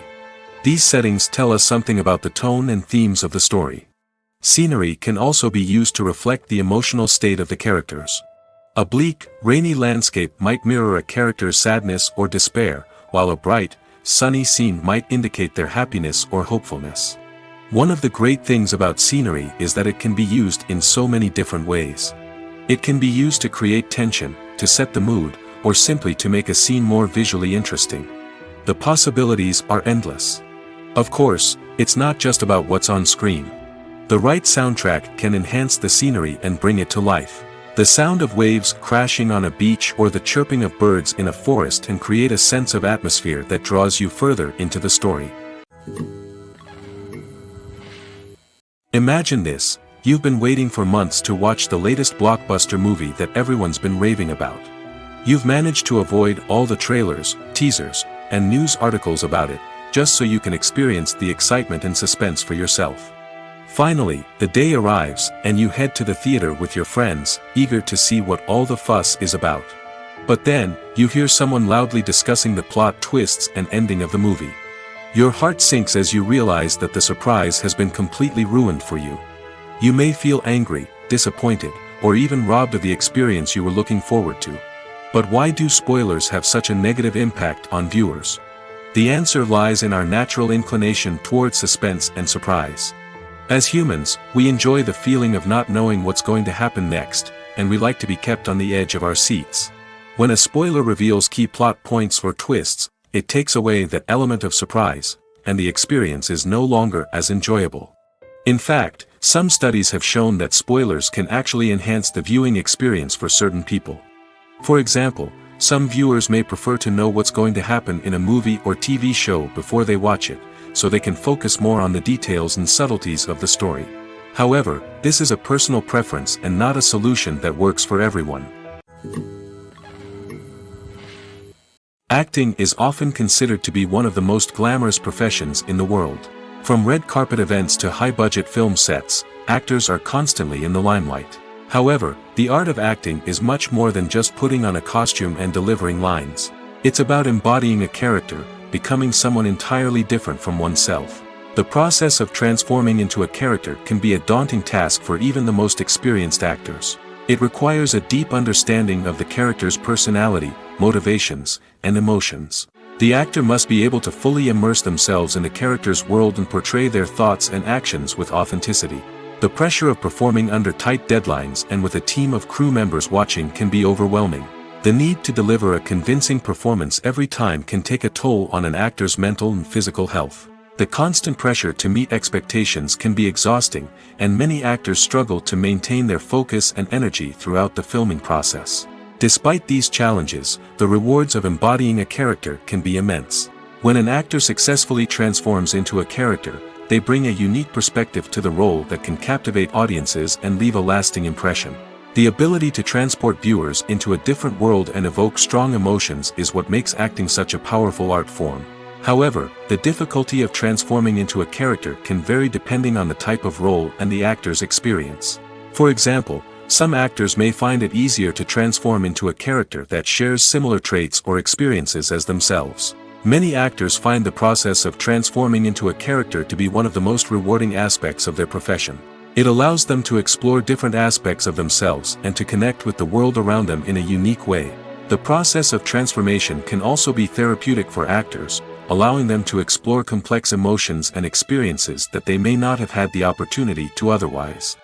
These settings tell us something about the tone and themes of the story. Scenery can also be used to reflect the emotional state of the characters. A bleak, rainy landscape might mirror a character's sadness or despair, while a bright, sunny scene might indicate their happiness or hopefulness. One of the great things about scenery is that it can be used in so many different ways. It can be used to create tension, to set the mood, or simply to make a scene more visually interesting. The possibilities are endless. Of course, it's not just about what's on screen. The right soundtrack can enhance the scenery and bring it to life. The sound of waves crashing on a beach or the chirping of birds in a forest can create a sense of atmosphere that draws you further into the story. Imagine this: you've been waiting for months to watch the latest blockbuster movie that everyone's been raving about. You've managed to avoid all the trailers, teasers, and news articles about it, just so you can experience the excitement and suspense for yourself. Finally, the day arrives, and you head to the theater with your friends, eager to see what all the fuss is about. But then, you hear someone loudly discussing the plot twists and ending of the movie. Your heart sinks as you realize that the surprise has been completely ruined for you. You may feel angry, disappointed, or even robbed of the experience you were looking forward to. But why do spoilers have such a negative impact on viewers? The answer lies in our natural inclination toward suspense and surprise. As humans, we enjoy the feeling of not knowing what's going to happen next, and we like to be kept on the edge of our seats. When a spoiler reveals key plot points or twists, it takes away that element of surprise, and the experience is no longer as enjoyable. In fact, some studies have shown that spoilers can actually enhance the viewing experience for certain people. For example, some viewers may prefer to know what's going to happen in a movie or TV show before they watch it, so they can focus more on the details and subtleties of the story. However, this is a personal preference and not a solution that works for everyone. Acting is often considered to be one of the most glamorous professions in the world. From red carpet events to high-budget film sets, actors are constantly in the limelight. However, the art of acting is much more than just putting on a costume and delivering lines. It's about embodying a character, becoming someone entirely different from oneself. The process of transforming into a character can be a daunting task for even the most experienced actors. It requires a deep understanding of the character's personality, motivations, and emotions. The actor must be able to fully immerse themselves in the character's world and portray their thoughts and actions with authenticity. The pressure of performing under tight deadlines and with a team of crew members watching can be overwhelming. The need to deliver a convincing performance every time can take a toll on an actor's mental and physical health. The constant pressure to meet expectations can be exhausting, and many actors struggle to maintain their focus and energy throughout the filming process. Despite these challenges, the rewards of embodying a character can be immense. When an actor successfully transforms into a character, they bring a unique perspective to the role that can captivate audiences and leave a lasting impression. The ability to transport viewers into a different world and evoke strong emotions is what makes acting such a powerful art form. However, the difficulty of transforming into a character can vary depending on the type of role and the actor's experience. For example, some actors may find it easier to transform into a character that shares similar traits or experiences as themselves. Many actors find the process of transforming into a character to be one of the most rewarding aspects of their profession. It allows them to explore different aspects of themselves and to connect with the world around them in a unique way. The process of transformation can also be therapeutic for actors, allowing them to explore complex emotions and experiences that they may not have had the opportunity to otherwise.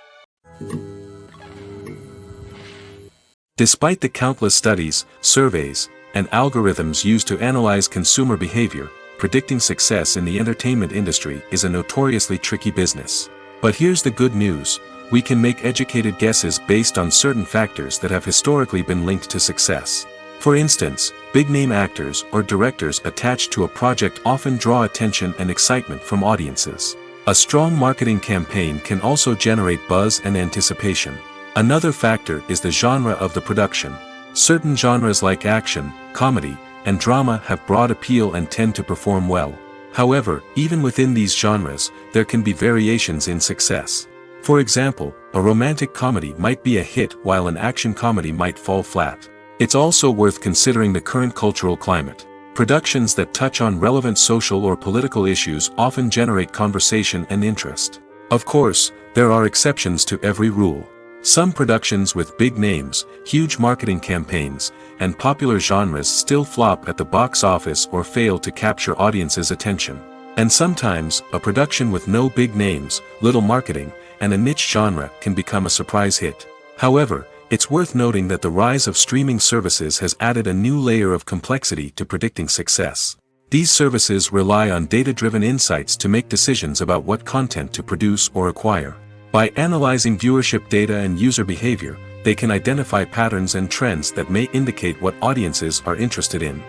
Despite the countless studies, surveys, and algorithms used to analyze consumer behavior, predicting success in the entertainment industry is a notoriously tricky business. But here's the good news: we can make educated guesses based on certain factors that have historically been linked to success. For instance, big-name actors or directors attached to a project often draw attention and excitement from audiences. A strong marketing campaign can also generate buzz and anticipation. Another factor is the genre of the production. Certain genres like action, comedy, and drama have broad appeal and tend to perform well. However, even within these genres, there can be variations in success. For example, a romantic comedy might be a hit while an action comedy might fall flat. It's also worth considering the current cultural climate. Productions that touch on relevant social or political issues often generate conversation and interest. Of course, there are exceptions to every rule. Some productions with big names, huge marketing campaigns, and popular genres still flop at the box office or fail to capture audiences' attention. And sometimes, a production with no big names, little marketing, and a niche genre can become a surprise hit. However, it's worth noting that the rise of streaming services has added a new layer of complexity to predicting success. These services rely on data-driven insights to make decisions about what content to produce or acquire. By analyzing viewership data and user behavior, they can identify patterns and trends that may indicate what audiences are interested in.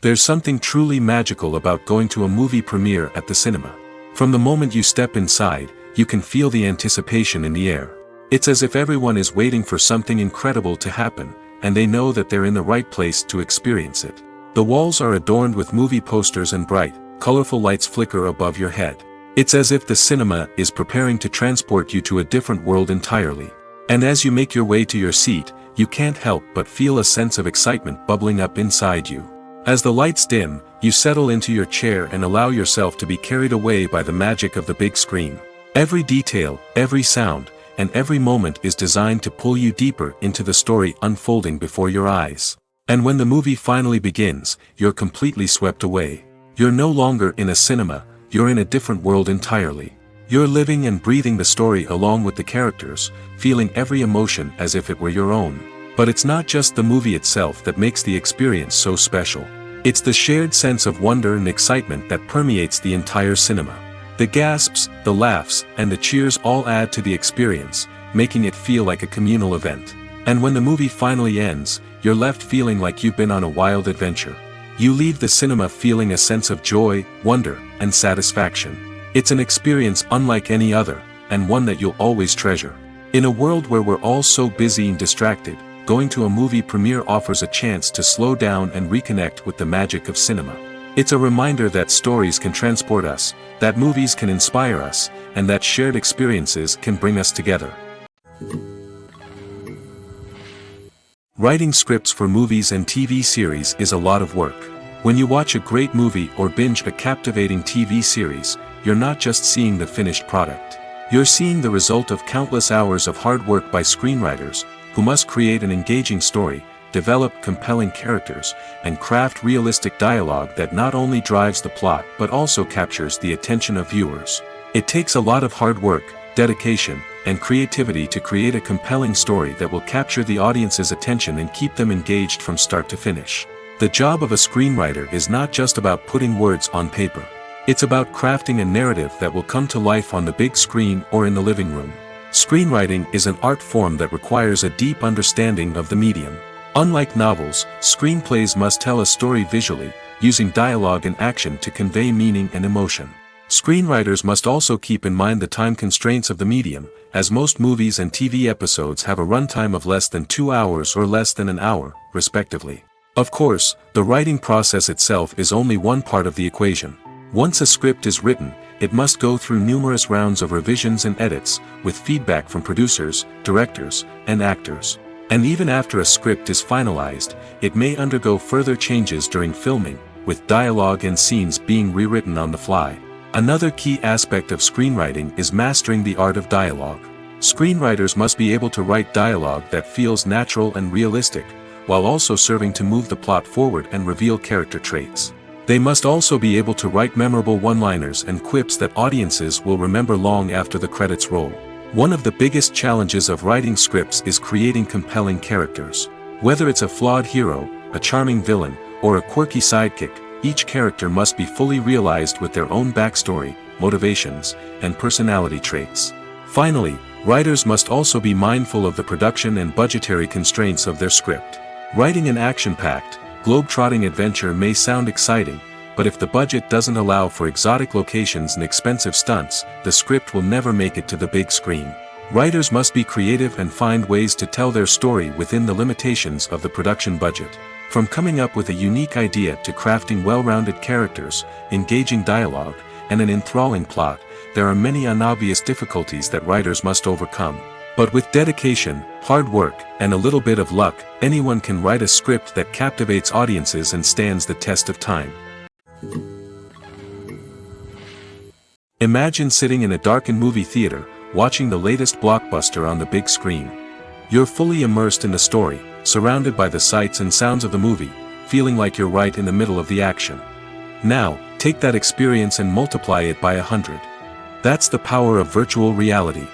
There's something truly magical about going to a movie premiere at the cinema. From the moment you step inside, you can feel the anticipation in the air. It's as if everyone is waiting for something incredible to happen, and they know that they're in the right place to experience it. The walls are adorned with movie posters and bright, colorful lights flicker above your head. It's as if the cinema is preparing to transport you to a different world entirely. And as you make your way to your seat, you can't help but feel a sense of excitement bubbling up inside you. As the lights dim, you settle into your chair and allow yourself to be carried away by the magic of the big screen. Every detail, every sound, and every moment is designed to pull you deeper into the story unfolding before your eyes. And when the movie finally begins, you're completely swept away. You're no longer in a cinema, you're in a different world entirely. You're living and breathing the story along with the characters, feeling every emotion as if it were your own. But it's not just the movie itself that makes the experience so special. It's the shared sense of wonder and excitement that permeates the entire cinema. The gasps, the laughs, and the cheers all add to the experience, making it feel like a communal event. And when the movie finally ends, you're left feeling like you've been on a wild adventure. You leave the cinema feeling a sense of joy, wonder, and satisfaction. It's an experience unlike any other, and one that you'll always treasure. In a world where we're all so busy and distracted, going to a movie premiere offers a chance to slow down and reconnect with the magic of cinema. It's a reminder that stories can transport us, that movies can inspire us, and that shared experiences can bring us together. Writing scripts for movies and TV series is a lot of work. When you watch a great movie or binge a captivating TV series, you're not just seeing the finished product. You're seeing the result of countless hours of hard work by screenwriters, who must create an engaging story, develop compelling characters, and craft realistic dialogue that not only drives the plot but also captures the attention of viewers. It takes a lot of hard work, dedication, and creativity to create a compelling story that will capture the audience's attention and keep them engaged from start to finish. The job of a screenwriter is not just about putting words on paper. It's about crafting a narrative that will come to life on the big screen or in the living room. Screenwriting is an art form that requires a deep understanding of the medium. Unlike novels, screenplays must tell a story visually, using dialogue and action to convey meaning and emotion. Screenwriters must also keep in mind the time constraints of the medium, as most movies and TV episodes have a runtime of less than 2 hours or less than an hour, respectively. Of course, the writing process itself is only one part of the equation. Once a script is written, it must go through numerous rounds of revisions and edits, with feedback from producers, directors, and actors. And even after a script is finalized, it may undergo further changes during filming, with dialogue and scenes being rewritten on the fly. Another key aspect of screenwriting is mastering the art of dialogue. Screenwriters must be able to write dialogue that feels natural and realistic, while also serving to move the plot forward and reveal character traits. They must also be able to write memorable one-liners and quips that audiences will remember long after the credits roll. One of the biggest challenges of writing scripts is creating compelling characters. Whether it's a flawed hero, a charming villain, or a quirky sidekick, each character must be fully realized with their own backstory, motivations, and personality traits. Finally, writers must also be mindful of the production and budgetary constraints of their script. Writing an action-packed, globe-trotting adventure may sound exciting, but if the budget doesn't allow for exotic locations and expensive stunts, the script will never make it to the big screen. Writers must be creative and find ways to tell their story within the limitations of the production budget. From coming up with a unique idea to crafting well-rounded characters, engaging dialogue, and an enthralling plot, there are many unobvious difficulties that writers must overcome. But with dedication, hard work, and a little bit of luck, anyone can write a script that captivates audiences and stands the test of time. Imagine sitting in a darkened movie theater, watching the latest blockbuster on the big screen. You're fully immersed in the story, surrounded by the sights and sounds of the movie, feeling like you're right in the middle of the action. Now, take that experience and multiply it by 100. That's the power of virtual reality.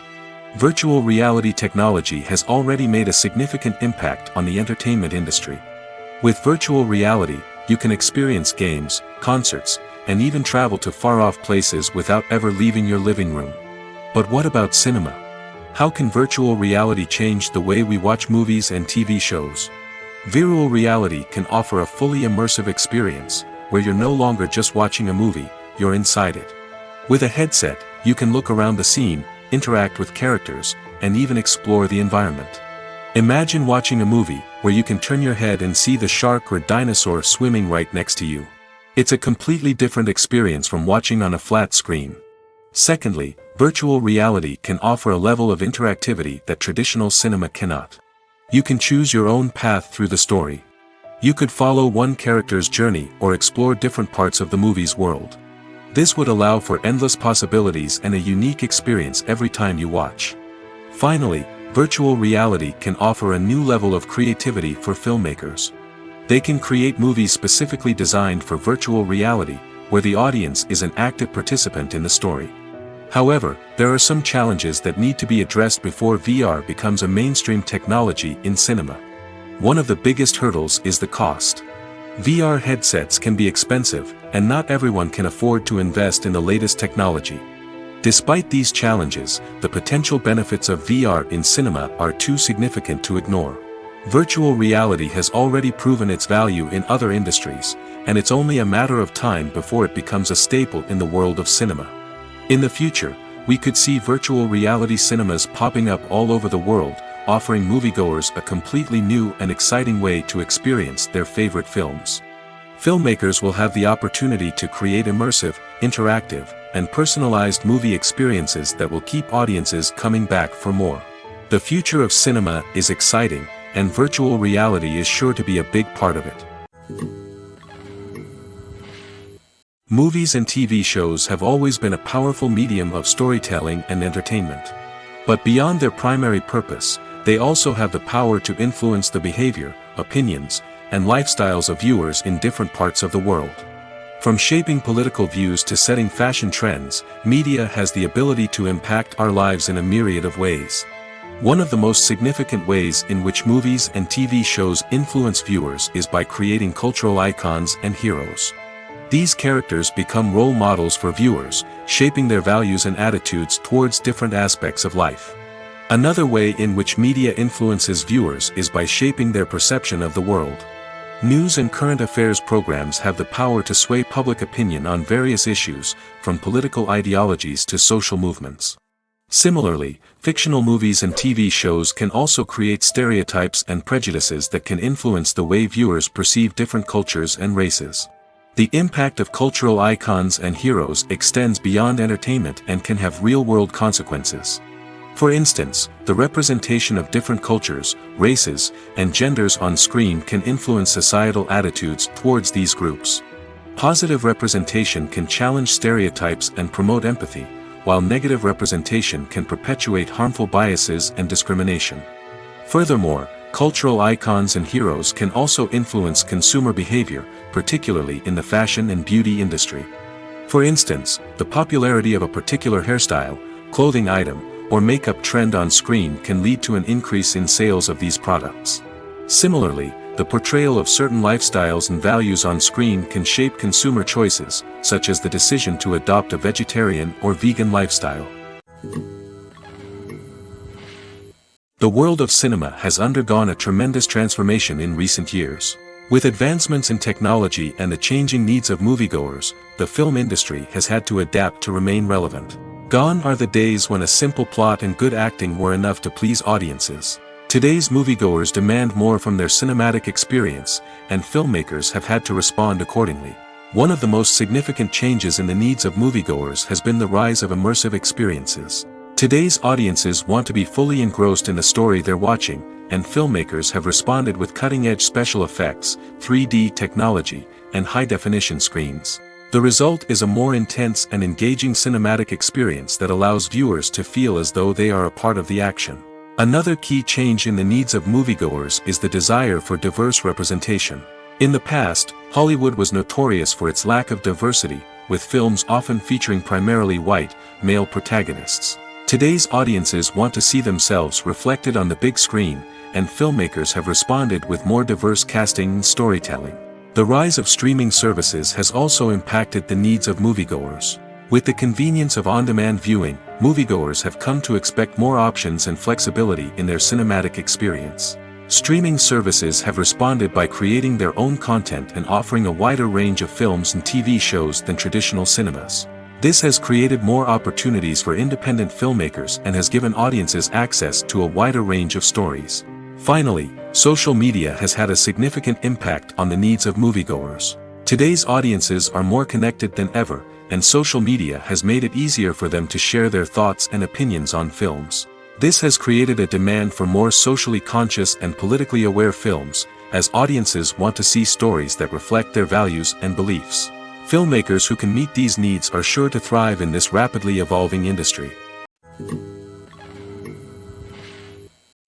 Virtual reality technology has already made a significant impact on the entertainment industry. With virtual reality, you can experience games, concerts, and even travel to far-off places without ever leaving your living room. But what about cinema? How can virtual reality change the way we watch movies and TV shows? Virtual reality can offer a fully immersive experience, where you're no longer just watching a movie, you're inside it. With a headset, you can look around the scene, interact with characters, and even explore the environment. Imagine watching a movie where you can turn your head and see the shark or dinosaur swimming right next to you. It's a completely different experience from watching on a flat screen. Secondly, virtual reality can offer a level of interactivity that traditional cinema cannot. You can choose your own path through the story. You could follow one character's journey or explore different parts of the movie's world. This would allow for endless possibilities and a unique experience every time you watch. Finally, virtual reality can offer a new level of creativity for filmmakers. They can create movies specifically designed for virtual reality, where the audience is an active participant in the story. However, there are some challenges that need to be addressed before VR becomes a mainstream technology in cinema. One of the biggest hurdles is the cost. VR headsets can be expensive, and not everyone can afford to invest in the latest technology. Despite these challenges, the potential benefits of VR in cinema are too significant to ignore. Virtual reality has already proven its value in other industries, and it's only a matter of time before it becomes a staple in the world of cinema. In the future, we could see virtual reality cinemas popping up all over the world, offering moviegoers a completely new and exciting way to experience their favorite films. Filmmakers will have the opportunity to create immersive, interactive, and personalized movie experiences that will keep audiences coming back for more. The future of cinema is exciting, and virtual reality is sure to be a big part of it. Movies and TV shows have always been a powerful medium of storytelling and entertainment. But beyond their primary purpose, they also have the power to influence the behavior, opinions, and lifestyles of viewers in different parts of the world. From shaping political views to setting fashion trends, media has the ability to impact our lives in a myriad of ways. One of the most significant ways in which movies and TV shows influence viewers is by creating cultural icons and heroes. These characters become role models for viewers, shaping their values and attitudes towards different aspects of life. Another way in which media influences viewers is by shaping their perception of the world. News and current affairs programs have the power to sway public opinion on various issues, from political ideologies to social movements. Similarly, fictional movies and TV shows can also create stereotypes and prejudices that can influence the way viewers perceive different cultures and races. The impact of cultural icons and heroes extends beyond entertainment and can have real-world consequences. For instance, the representation of different cultures, races, and genders on screen can influence societal attitudes towards these groups. Positive representation can challenge stereotypes and promote empathy, while negative representation can perpetuate harmful biases and discrimination. Furthermore, cultural icons and heroes can also influence consumer behavior, particularly in the fashion and beauty industry. For instance, the popularity of a particular hairstyle, clothing item, or makeup trend on screen can lead to an increase in sales of these products. Similarly, the portrayal of certain lifestyles and values on screen can shape consumer choices, such as the decision to adopt a vegetarian or vegan lifestyle. The world of cinema has undergone a tremendous transformation in recent years. With advancements in technology and the changing needs of moviegoers, the film industry has had to adapt to remain relevant. Gone are the days when a simple plot and good acting were enough to please audiences. Today's moviegoers demand more from their cinematic experience, and filmmakers have had to respond accordingly. One of the most significant changes in the needs of moviegoers has been the rise of immersive experiences. Today's audiences want to be fully engrossed in the story they're watching, and filmmakers have responded with cutting-edge special effects, 3D technology, and high-definition screens. The result is a more intense and engaging cinematic experience that allows viewers to feel as though they are a part of the action. Another key change in the needs of moviegoers is the desire for diverse representation. In the past, Hollywood was notorious for its lack of diversity, with films often featuring primarily white, male protagonists. Today's audiences want to see themselves reflected on the big screen, and filmmakers have responded with more diverse casting and storytelling. The rise of streaming services has also impacted the needs of moviegoers. With the convenience of on-demand viewing, moviegoers have come to expect more options and flexibility in their cinematic experience. Streaming services have responded by creating their own content and offering a wider range of films and TV shows than traditional cinemas. This has created more opportunities for independent filmmakers and has given audiences access to a wider range of stories. Finally, social media has had a significant impact on the needs of moviegoers. Today's audiences are more connected than ever, and social media has made it easier for them to share their thoughts and opinions on films. This has created a demand for more socially conscious and politically aware films, as audiences want to see stories that reflect their values and beliefs. Filmmakers who can meet these needs are sure to thrive in this rapidly evolving industry.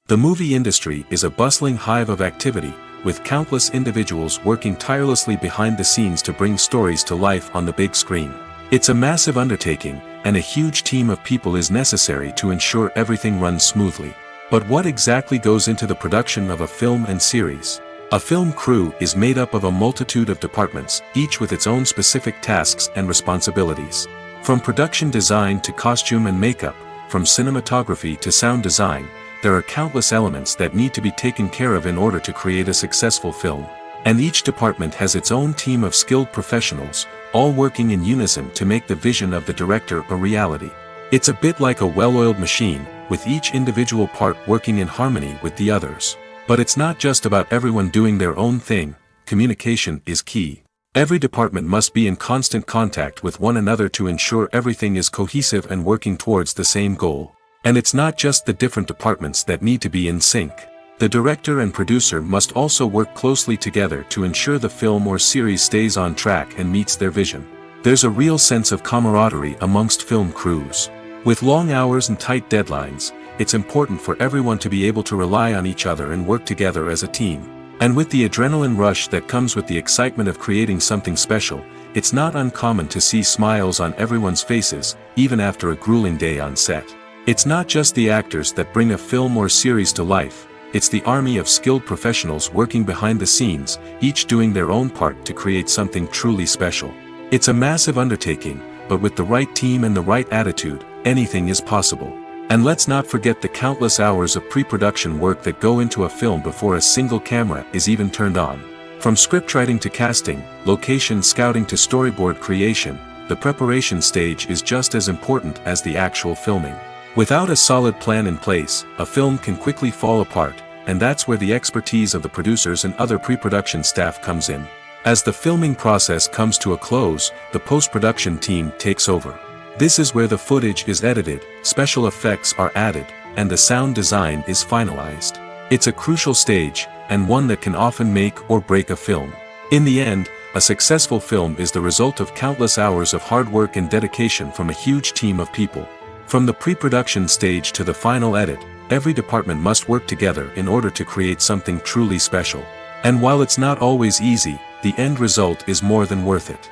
The movie industry is a bustling hive of activity, with countless individuals working tirelessly behind the scenes to bring stories to life on the big screen. It's a massive undertaking, and a huge team of people is necessary to ensure everything runs smoothly. But what exactly goes into the production of a film and series? A film crew is made up of a multitude of departments, each with its own specific tasks and responsibilities. From production design to costume and makeup, from cinematography to sound design, there are countless elements that need to be taken care of in order to create a successful film. And each department has its own team of skilled professionals, all working in unison to make the vision of the director a reality. It's a bit like a well-oiled machine, with each individual part working in harmony with the others. But it's not just about everyone doing their own thing. Communication is key. Every department must be in constant contact with one another to ensure everything is cohesive and working towards the same goal. And it's not just the different departments that need to be in sync. The director and producer must also work closely together to ensure the film or series stays on track and meets their vision. There's a real sense of camaraderie amongst film crews. With long hours and tight deadlines, it's important for everyone to be able to rely on each other and work together as a team. And with the adrenaline rush that comes with the excitement of creating something special, it's not uncommon to see smiles on everyone's faces, even after a grueling day on set. It's not just the actors that bring a film or series to life, it's the army of skilled professionals working behind the scenes, each doing their own part to create something truly special. It's a massive undertaking, but with the right team and the right attitude, anything is possible. And let's not forget the countless hours of pre-production work that go into a film before a single camera is even turned on. From scriptwriting to casting, location scouting to storyboard creation, the preparation stage is just as important as the actual filming. Without a solid plan in place, a film can quickly fall apart, and that's where the expertise of the producers and other pre-production staff comes in. As the filming process comes to a close, the post-production team takes over. This is where the footage is edited, special effects are added, and the sound design is finalized. It's a crucial stage, and one that can often make or break a film. In the end, a successful film is the result of countless hours of hard work and dedication from a huge team of people. From the pre-production stage to the final edit, every department must work together in order to create something truly special. And while it's not always easy, the end result is more than worth it.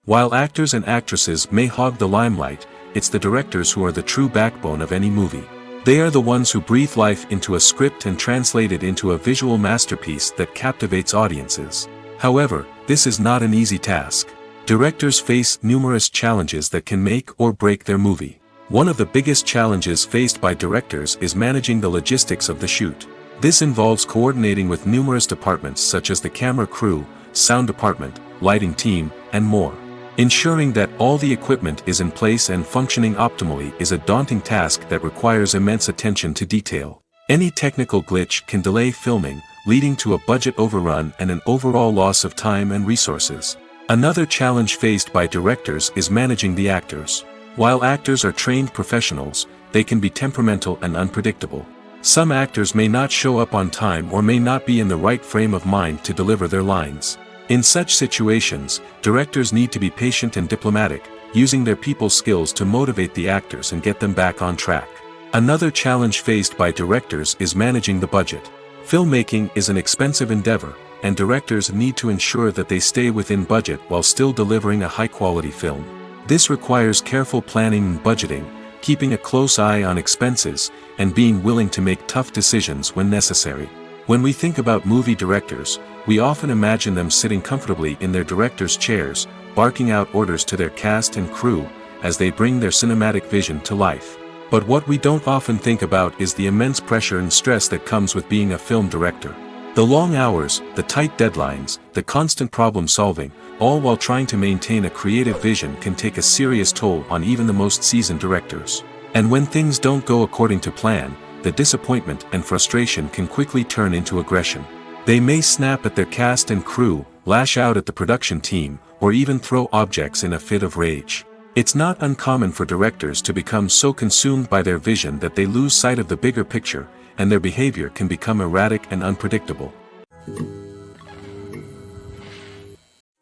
While actors and actresses may hog the limelight, it's the directors who are the true backbone of any movie. They are the ones who breathe life into a script and translate it into a visual masterpiece that captivates audiences. However, this is not an easy task. Directors face numerous challenges that can make or break their movie. One of the biggest challenges faced by directors is managing the logistics of the shoot. This involves coordinating with numerous departments such as the camera crew, sound department, lighting team, and more. Ensuring that all the equipment is in place and functioning optimally is a daunting task that requires immense attention to detail. Any technical glitch can delay filming, leading to a budget overrun and an overall loss of time and resources. Another challenge faced by directors is managing the actors. While actors are trained professionals, they can be temperamental and unpredictable. Some actors may not show up on time or may not be in the right frame of mind to deliver their lines. In such situations, directors need to be patient and diplomatic, using their people skills to motivate the actors and get them back on track. Another challenge faced by directors is managing the budget. Filmmaking is an expensive endeavor, and directors need to ensure that they stay within budget while still delivering a high-quality film. This requires careful planning and budgeting, keeping a close eye on expenses, and being willing to make tough decisions when necessary. When we think about movie directors, we often imagine them sitting comfortably in their director's chairs, barking out orders to their cast and crew, as they bring their cinematic vision to life. But what we don't often think about is the immense pressure and stress that comes with being a film director. The long hours, the tight deadlines, the constant problem solving, all while trying to maintain a creative vision can take a serious toll on even the most seasoned directors. And when things don't go according to plan, the disappointment and frustration can quickly turn into aggression. They may snap at their cast and crew, lash out at the production team, or even throw objects in a fit of rage. It's not uncommon for directors to become so consumed by their vision that they lose sight of the bigger picture, and their behavior can become erratic and unpredictable.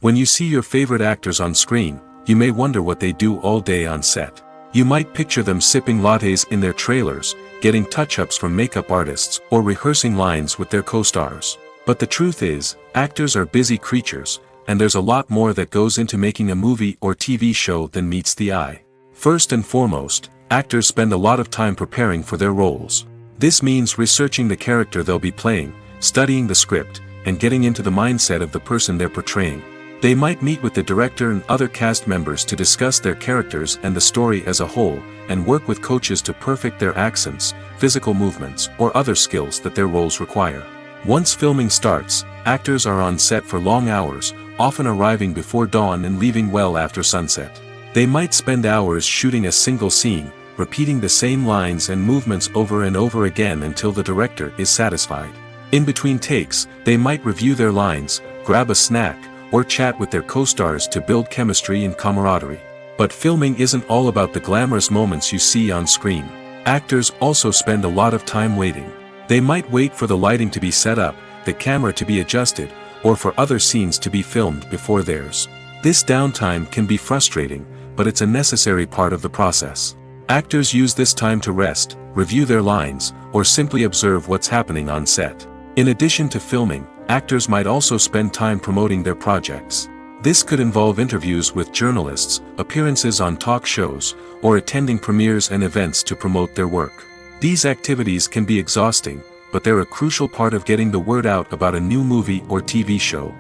When you see your favorite actors on screen, you may wonder what they do all day on set. You might picture them sipping lattes in their trailers, getting touch-ups from makeup artists, or rehearsing lines with their co-stars. But the truth is, actors are busy creatures, and there's a lot more that goes into making a movie or TV show than meets the eye. First and foremost, actors spend a lot of time preparing for their roles. This means researching the character they'll be playing, studying the script, and getting into the mindset of the person they're portraying. They might meet with the director and other cast members to discuss their characters and the story as a whole, and work with coaches to perfect their accents, physical movements, or other skills that their roles require. Once filming starts, actors are on set for long hours, often arriving before dawn and leaving well after sunset. They might spend hours shooting a single scene, repeating the same lines and movements over and over again until the director is satisfied. In between takes, they might review their lines, grab a snack, or chat with their co-stars to build chemistry and camaraderie. But filming isn't all about the glamorous moments you see on screen. Actors also spend a lot of time waiting. They might wait for the lighting to be set up, the camera to be adjusted, or for other scenes to be filmed before theirs. This downtime can be frustrating, but it's a necessary part of the process. Actors use this time to rest, review their lines, or simply observe what's happening on set. In addition to filming, actors might also spend time promoting their projects. This could involve interviews with journalists, appearances on talk shows, or attending premieres and events to promote their work. These activities can be exhausting, but they're a crucial part of getting the word out about a new movie or TV show.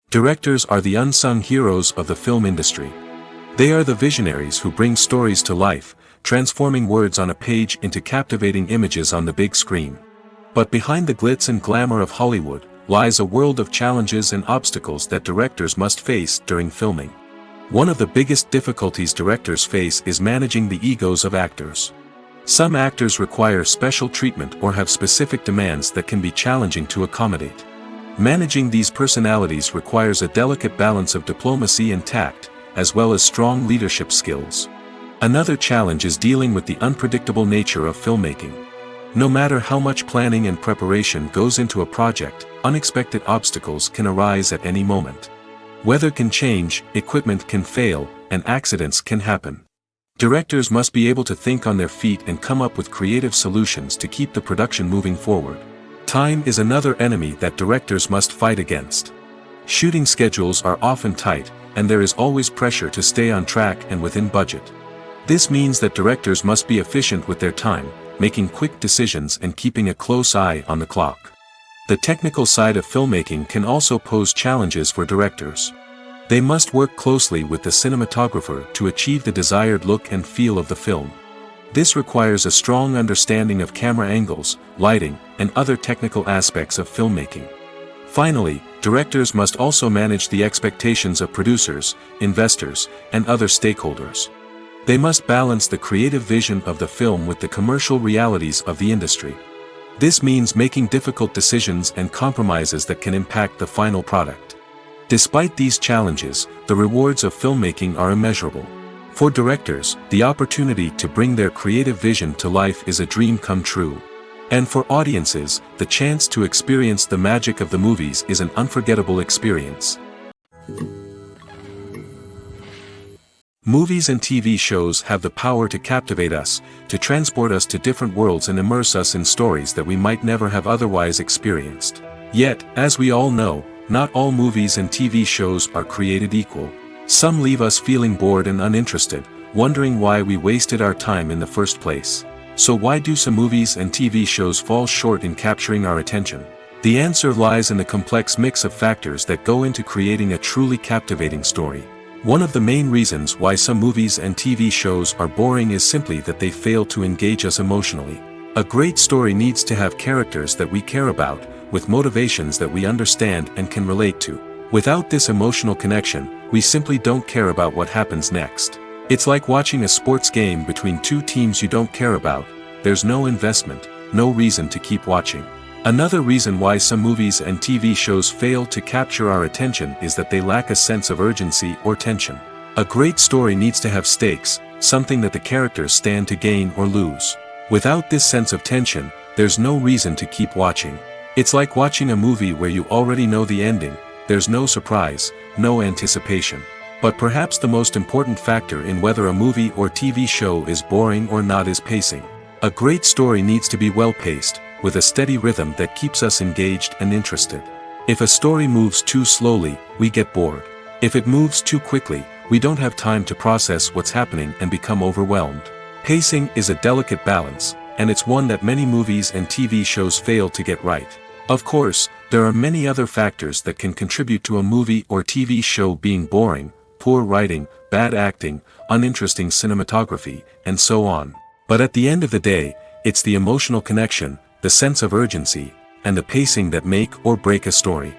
Directors are the unsung heroes of the film industry. They are the visionaries who bring stories to life, transforming words on a page into captivating images on the big screen. But behind the glitz and glamour of Hollywood, lies a world of challenges and obstacles that directors must face during filming. One of the biggest difficulties directors face is managing the egos of actors. Some actors require special treatment or have specific demands that can be challenging to accommodate. Managing these personalities requires a delicate balance of diplomacy and tact, as well as strong leadership skills. Another challenge is dealing with the unpredictable nature of filmmaking. No matter how much planning and preparation goes into a project, unexpected obstacles can arise at any moment. Weather can change, equipment can fail, and accidents can happen. Directors must be able to think on their feet and come up with creative solutions to keep the production moving forward. Time is another enemy that directors must fight against. Shooting schedules are often tight, and there is always pressure to stay on track and within budget. This means that directors must be efficient with their time, making quick decisions and keeping a close eye on the clock. The technical side of filmmaking can also pose challenges for directors. They must work closely with the cinematographer to achieve the desired look and feel of the film. This requires a strong understanding of camera angles, lighting, and other technical aspects of filmmaking. Finally, directors must also manage the expectations of producers, investors, and other stakeholders. They must balance the creative vision of the film with the commercial realities of the industry. This means making difficult decisions and compromises that can impact the final product. Despite these challenges, the rewards of filmmaking are immeasurable. For directors, the opportunity to bring their creative vision to life is a dream come true. And for audiences, the chance to experience the magic of the movies is an unforgettable experience. Movies and TV shows have the power to captivate us, to transport us to different worlds and immerse us in stories that we might never have otherwise experienced. Yet, as we all know, not all movies and TV shows are created equal. Some leave us feeling bored and uninterested, wondering why we wasted our time in the first place. So why do some movies and TV shows fall short in capturing our attention? The answer lies in the complex mix of factors that go into creating a truly captivating story. One of the main reasons why some movies and TV shows are boring is simply that they fail to engage us emotionally. A great story needs to have characters that we care about, with motivations that we understand and can relate to. Without this emotional connection, we simply don't care about what happens next. It's like watching a sports game between two teams you don't care about. There's no investment, no reason to keep watching. Another reason why some movies and TV shows fail to capture our attention is that they lack a sense of urgency or tension. A great story needs to have stakes, something that the characters stand to gain or lose. Without this sense of tension, there's no reason to keep watching. It's like watching a movie where you already know the ending. There's no surprise, no anticipation. But perhaps the most important factor in whether a movie or TV show is boring or not is pacing. A great story needs to be well-paced, with a steady rhythm that keeps us engaged and interested. If a story moves too slowly, we get bored. If it moves too quickly, we don't have time to process what's happening and become overwhelmed. Pacing is a delicate balance, and it's one that many movies and TV shows fail to get right. Of course, there are many other factors that can contribute to a movie or TV show being boring: poor writing, bad acting, uninteresting cinematography, and so on. But at the end of the day, it's the emotional connection, the sense of urgency, and the pacing that make or break a story.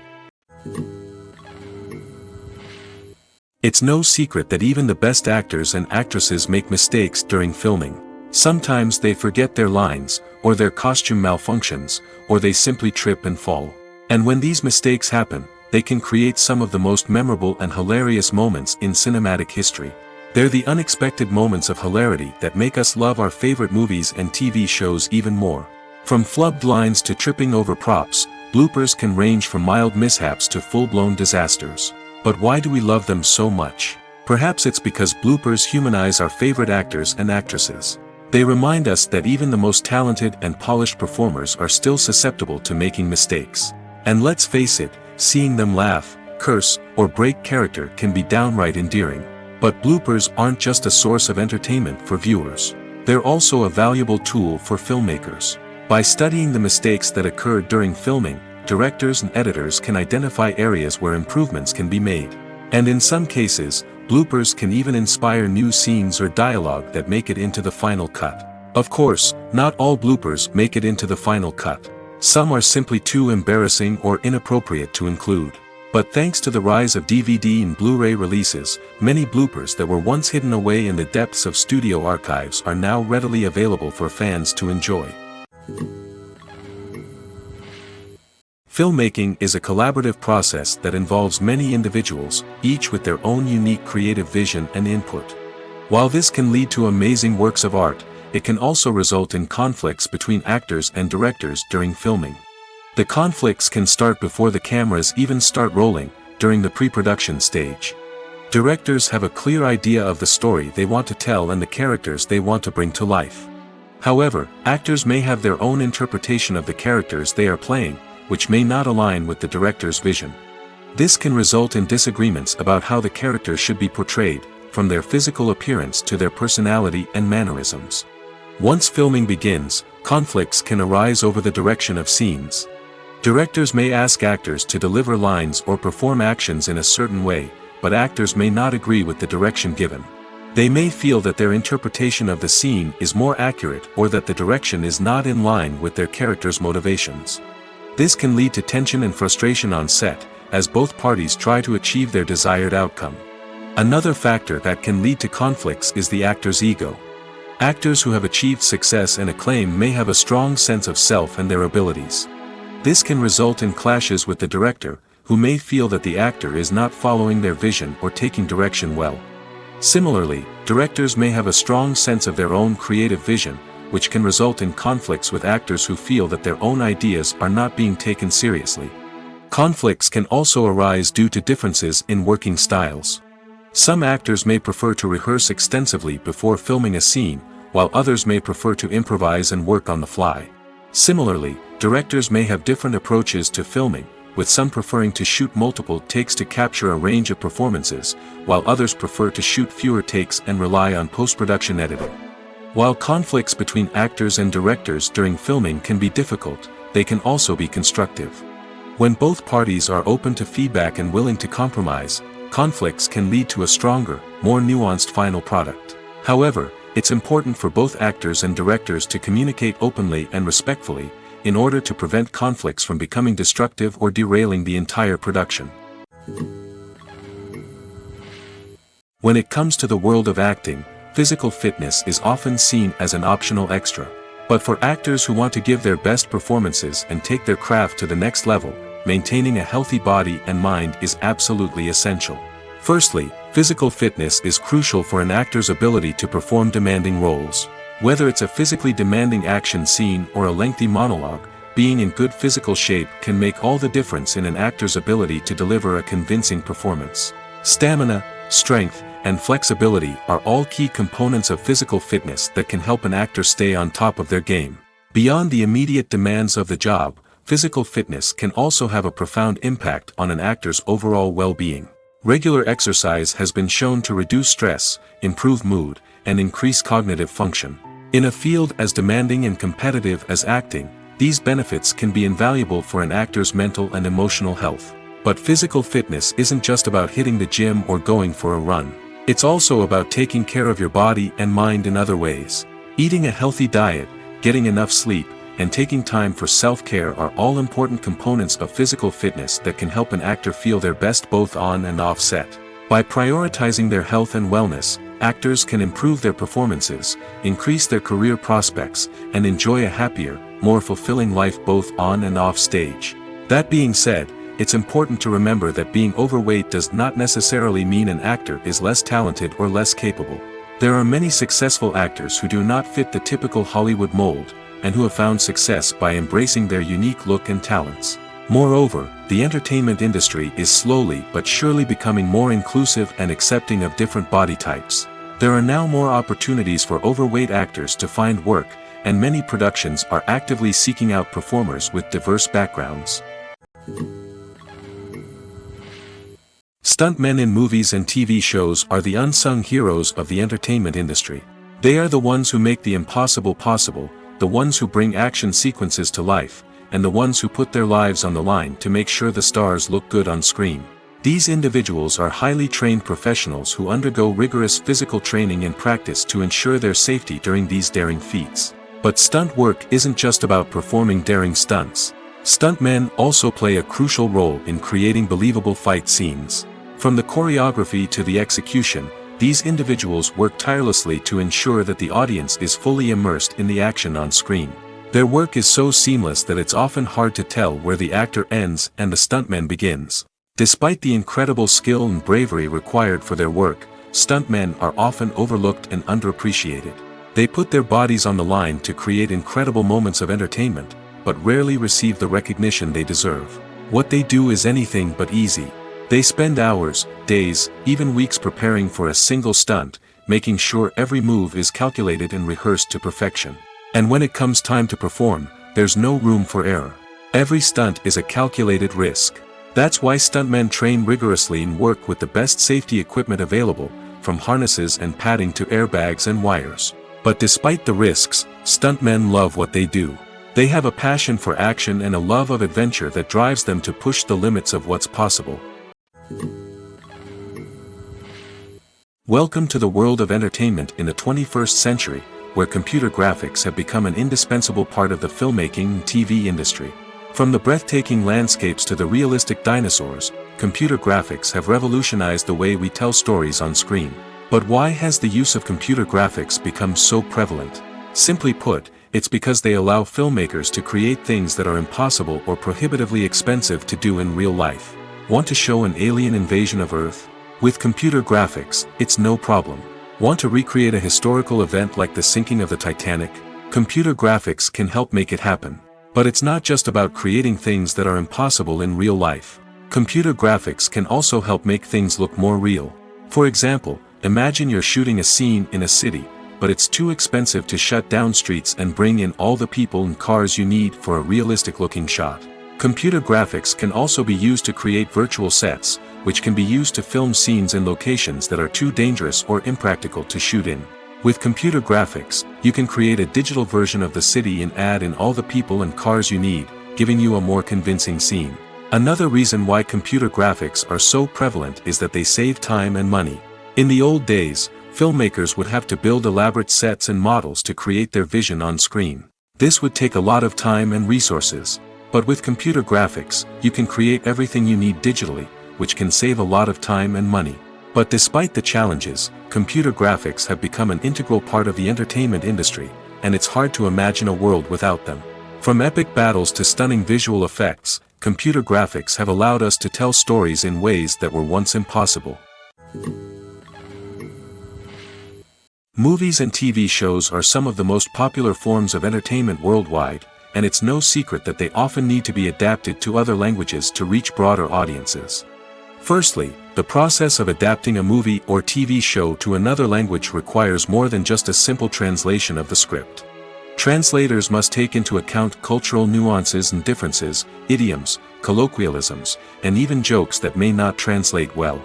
It's no secret that even the best actors and actresses make mistakes during filming. Sometimes they forget their lines, or their costume malfunctions, or they simply trip and fall. And when these mistakes happen, they can create some of the most memorable and hilarious moments in cinematic history. They're the unexpected moments of hilarity that make us love our favorite movies and TV shows even more. From flubbed lines to tripping over props, bloopers can range from mild mishaps to full-blown disasters. But why do we love them so much? Perhaps it's because bloopers humanize our favorite actors and actresses. They remind us that even the most talented and polished performers are still susceptible to making mistakes. And let's face it, seeing them laugh, curse, or break character can be downright endearing. But bloopers aren't just a source of entertainment for viewers. They're also a valuable tool for filmmakers. By studying the mistakes that occur during filming, directors and editors can identify areas where improvements can be made. And in some cases, bloopers can even inspire new scenes or dialogue that make it into the final cut. Of course, not all bloopers make it into the final cut. Some are simply too embarrassing or inappropriate to include. But thanks to the rise of DVD and Blu-ray releases, many bloopers that were once hidden away in the depths of studio archives are now readily available for fans to enjoy. Filmmaking is a collaborative process that involves many individuals, each with their own unique creative vision and input. While this can lead to amazing works of art, it can also result in conflicts between actors and directors during filming. The conflicts can start before the cameras even start rolling, during the pre-production stage. Directors have a clear idea of the story they want to tell and the characters they want to bring to life. However, actors may have their own interpretation of the characters they are playing, which may not align with the director's vision. This can result in disagreements about how the characters should be portrayed, from their physical appearance to their personality and mannerisms. Once filming begins, conflicts can arise over the direction of scenes. Directors may ask actors to deliver lines or perform actions in a certain way, but actors may not agree with the direction given. They may feel that their interpretation of the scene is more accurate or that the direction is not in line with their character's motivations. This can lead to tension and frustration on set, as both parties try to achieve their desired outcome. Another factor that can lead to conflicts is the actor's ego. Actors who have achieved success and acclaim may have a strong sense of self and their abilities. This can result in clashes with the director, who may feel that the actor is not following their vision or taking direction well. Similarly, directors may have a strong sense of their own creative vision, which can result in conflicts with actors who feel that their own ideas are not being taken seriously. Conflicts can also arise due to differences in working styles. Some actors may prefer to rehearse extensively before filming a scene, while others may prefer to improvise and work on the fly. Similarly, directors may have different approaches to filming, with some preferring to shoot multiple takes to capture a range of performances, while others prefer to shoot fewer takes and rely on post-production editing. While conflicts between actors and directors during filming can be difficult, they can also be constructive. When both parties are open to feedback and willing to compromise, conflicts can lead to a stronger, more nuanced final product. However, it's important for both actors and directors to communicate openly and respectfully, in order to prevent conflicts from becoming destructive or derailing the entire production. When it comes to the world of acting, physical fitness is often seen as an optional extra. But for actors who want to give their best performances and take their craft to the next level, maintaining a healthy body and mind is absolutely essential. Firstly, physical fitness is crucial for an actor's ability to perform demanding roles. Whether it's a physically demanding action scene or a lengthy monologue, being in good physical shape can make all the difference in an actor's ability to deliver a convincing performance. Stamina, strength, and flexibility are all key components of physical fitness that can help an actor stay on top of their game. Beyond the immediate demands of the job, physical fitness can also have a profound impact on an actor's overall well-being. Regular exercise has been shown to reduce stress, improve mood, and increase cognitive function. In a field as demanding and competitive as acting, these benefits can be invaluable for an actor's mental and emotional health. But physical fitness isn't just about hitting the gym or going for a run. It's also about taking care of your body and mind in other ways. Eating a healthy diet, getting enough sleep, and taking time for self-care are all important components of physical fitness that can help an actor feel their best both on and off set. By prioritizing their health and wellness, actors can improve their performances, increase their career prospects, and enjoy a happier, more fulfilling life both on and off stage. That being said, it's important to remember that being overweight does not necessarily mean an actor is less talented or less capable. There are many successful actors who do not fit the typical Hollywood mold, and who have found success by embracing their unique look and talents. Moreover, the entertainment industry is slowly but surely becoming more inclusive and accepting of different body types. There are now more opportunities for overweight actors to find work, and many productions are actively seeking out performers with diverse backgrounds. Stuntmen in movies and TV shows are the unsung heroes of the entertainment industry. They are the ones who make the impossible possible, the ones who bring action sequences to life, and the ones who put their lives on the line to make sure the stars look good on screen. These individuals are highly trained professionals who undergo rigorous physical training and practice to ensure their safety during these daring feats. But stunt work isn't just about performing daring stunts. Stuntmen also play a crucial role in creating believable fight scenes. From the choreography to the execution, these individuals work tirelessly to ensure that the audience is fully immersed in the action on screen. Their work is so seamless that it's often hard to tell where the actor ends and the stuntman begins. Despite the incredible skill and bravery required for their work, stuntmen are often overlooked and underappreciated. They put their bodies on the line to create incredible moments of entertainment, but rarely receive the recognition they deserve. What they do is anything but easy. They spend hours, days, even weeks preparing for a single stunt, making sure every move is calculated and rehearsed to perfection. And when it comes time to perform, there's no room for error. Every stunt is a calculated risk. That's why stuntmen train rigorously and work with the best safety equipment available, from harnesses and padding to airbags and wires. But despite the risks, stuntmen love what they do. They have a passion for action and a love of adventure that drives them to push the limits of what's possible. Welcome to the world of entertainment in the 21st century, where computer graphics have become an indispensable part of the filmmaking and TV industry. From the breathtaking landscapes to the realistic dinosaurs, computer graphics have revolutionized the way we tell stories on screen. But why has the use of computer graphics become so prevalent? Simply put, it's because they allow filmmakers to create things that are impossible or prohibitively expensive to do in real life. Want to show an alien invasion of Earth? With computer graphics, it's no problem. Want to recreate a historical event like the sinking of the Titanic? Computer graphics can help make it happen. But it's not just about creating things that are impossible in real life. Computer graphics can also help make things look more real. For example, imagine you're shooting a scene in a city, but it's too expensive to shut down streets and bring in all the people and cars you need for a realistic-looking shot. Computer graphics can also be used to create virtual sets, which can be used to film scenes in locations that are too dangerous or impractical to shoot in. With computer graphics, you can create a digital version of the city and add in all the people and cars you need, giving you a more convincing scene. Another reason why computer graphics are so prevalent is that they save time and money. In the old days, filmmakers would have to build elaborate sets and models to create their vision on screen. This would take a lot of time and resources. But with computer graphics, you can create everything you need digitally, which can save a lot of time and money. But despite the challenges, computer graphics have become an integral part of the entertainment industry, and it's hard to imagine a world without them. From epic battles to stunning visual effects, computer graphics have allowed us to tell stories in ways that were once impossible. Movies and TV shows are some of the most popular forms of entertainment worldwide, and it's no secret that they often need to be adapted to other languages to reach broader audiences. Firstly, the process of adapting a movie or TV show to another language requires more than just a simple translation of the script. Translators must take into account cultural nuances and differences, idioms, colloquialisms, and even jokes that may not translate well.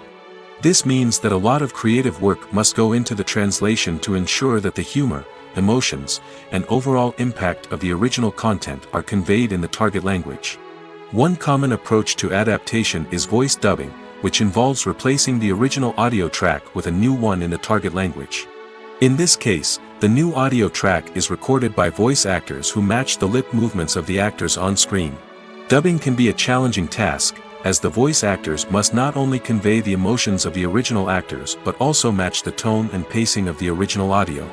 This means that a lot of creative work must go into the translation to ensure that the humor, emotions, and overall impact of the original content are conveyed in the target language. One common approach to adaptation is voice dubbing, which involves replacing the original audio track with a new one in the target language. In this case, the new audio track is recorded by voice actors who match the lip movements of the actors on screen. Dubbing can be a challenging task, as the voice actors must not only convey the emotions of the original actors but also match the tone and pacing of the original audio.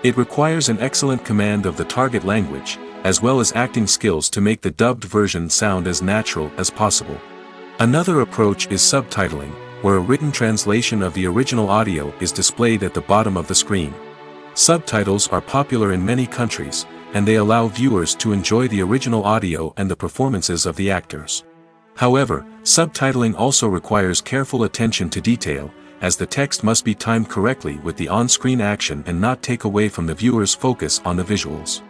It requires an excellent command of the target language, as well as acting skills to make the dubbed version sound as natural as possible. Another approach is subtitling, where a written translation of the original audio is displayed at the bottom of the screen. Subtitles are popular in many countries, and they allow viewers to enjoy the original audio and the performances of the actors. However, subtitling also requires careful attention to detail, as the text must be timed correctly with the on-screen action and not take away from the viewer's focus on the visuals.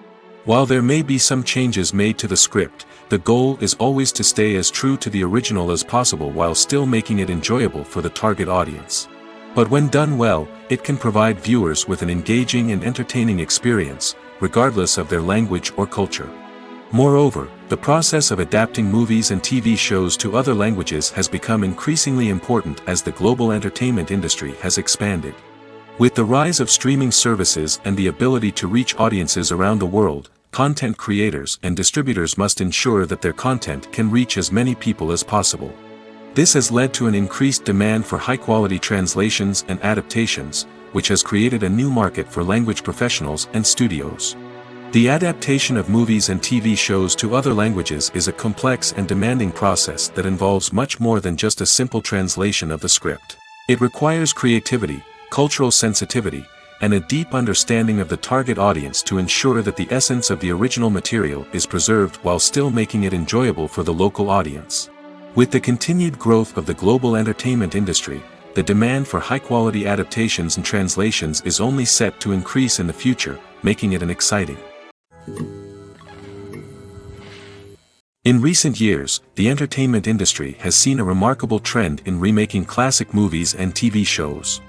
While there may be some changes made to the script, the goal is always to stay as true to the original as possible while still making it enjoyable for the target audience. But when done well, it can provide viewers with an engaging and entertaining experience, regardless of their language or culture. Moreover, the process of adapting movies and TV shows to other languages has become increasingly important as the global entertainment industry has expanded. With the rise of streaming services and the ability to reach audiences around the world, content creators and distributors must ensure that their content can reach as many people as possible. This has led to an increased demand for high-quality translations and adaptations, which has created a new market for language professionals and studios. The adaptation of movies and TV shows to other languages is a complex and demanding process that involves much more than just a simple translation of the script. It requires creativity, cultural sensitivity, and a deep understanding of the target audience to ensure that the essence of the original material is preserved while still making it enjoyable for the local audience. With the continued growth of the global entertainment industry, the demand for high-quality adaptations and translations is only set to increase in the future, making it exciting. In recent years, the entertainment industry has seen a remarkable trend in remaking classic movies and TV shows.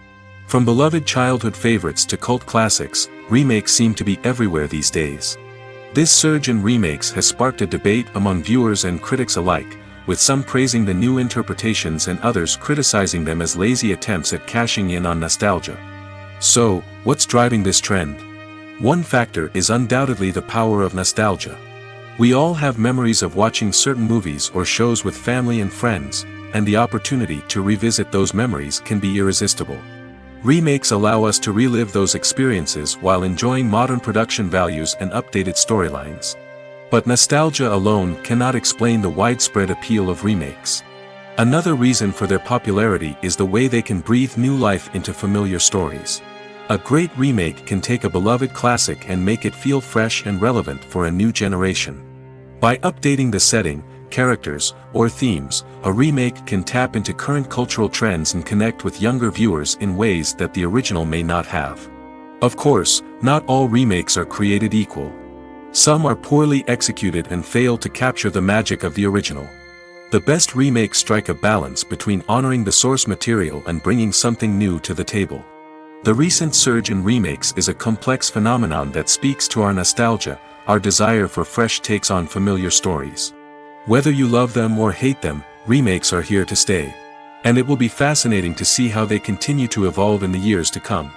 From beloved childhood favorites to cult classics, remakes seem to be everywhere these days. This surge in remakes has sparked a debate among viewers and critics alike, with some praising the new interpretations and others criticizing them as lazy attempts at cashing in on nostalgia. So, what's driving this trend? One factor is undoubtedly the power of nostalgia. We all have memories of watching certain movies or shows with family and friends, and the opportunity to revisit those memories can be irresistible. Remakes allow us to relive those experiences while enjoying modern production values and updated storylines. But nostalgia alone cannot explain the widespread appeal of remakes. Another reason for their popularity is the way they can breathe new life into familiar stories. A great remake can take a beloved classic and make it feel fresh and relevant for a new generation. By updating the setting, characters, or themes, a remake can tap into current cultural trends and connect with younger viewers in ways that the original may not have. Of course, not all remakes are created equal. Some are poorly executed and fail to capture the magic of the original. The best remakes strike a balance between honoring the source material and bringing something new to the table. The recent surge in remakes is a complex phenomenon that speaks to our nostalgia, our desire for fresh takes on familiar stories. Whether you love them or hate them, remakes are here to stay. And it will be fascinating to see how they continue to evolve in the years to come.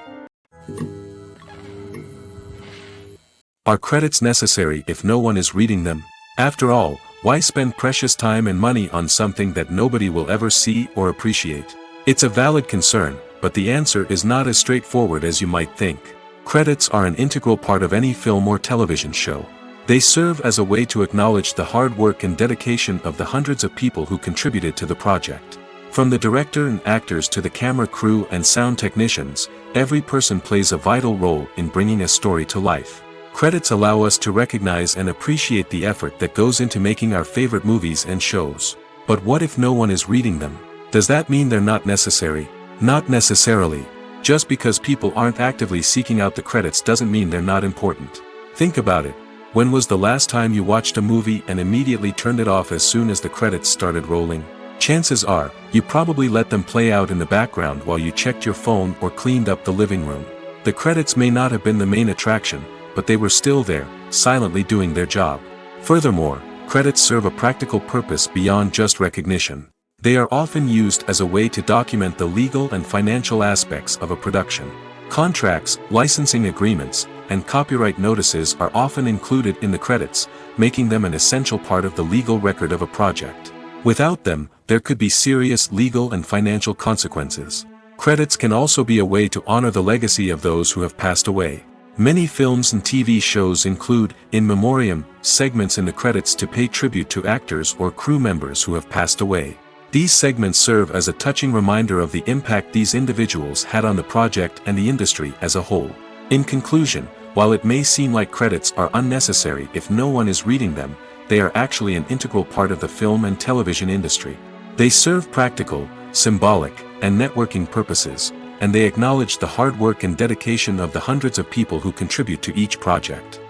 Are credits necessary if no one is reading them? After all, why spend precious time and money on something that nobody will ever see or appreciate? It's a valid concern, but the answer is not as straightforward as you might think. Credits are an integral part of any film or television show. They serve as a way to acknowledge the hard work and dedication of the hundreds of people who contributed to the project. From the director and actors to the camera crew and sound technicians, every person plays a vital role in bringing a story to life. Credits allow us to recognize and appreciate the effort that goes into making our favorite movies and shows. But what if no one is reading them? Does that mean they're not necessary? Not necessarily. Just because people aren't actively seeking out the credits doesn't mean they're not important. Think about it. When was the last time you watched a movie and immediately turned it off as soon as the credits started rolling? Chances are, you probably let them play out in the background while you checked your phone or cleaned up the living room. The credits may not have been the main attraction, but they were still there, silently doing their job. Furthermore, credits serve a practical purpose beyond just recognition. They are often used as a way to document the legal and financial aspects of a production. Contracts, licensing agreements, and copyright notices are often included in the credits, making them an essential part of the legal record of a project. Without them, there could be serious legal and financial consequences. Credits can also be a way to honor the legacy of those who have passed away. Many films and TV shows include in memoriam segments in the credits to pay tribute to actors or crew members who have passed away. These segments serve as a touching reminder of the impact these individuals had on the project and the industry as a whole. In conclusion, while it may seem like credits are unnecessary if no one is reading them, they are actually an integral part of the film and television industry. They serve practical, symbolic, and networking purposes, and they acknowledge the hard work and dedication of the hundreds of people who contribute to each project.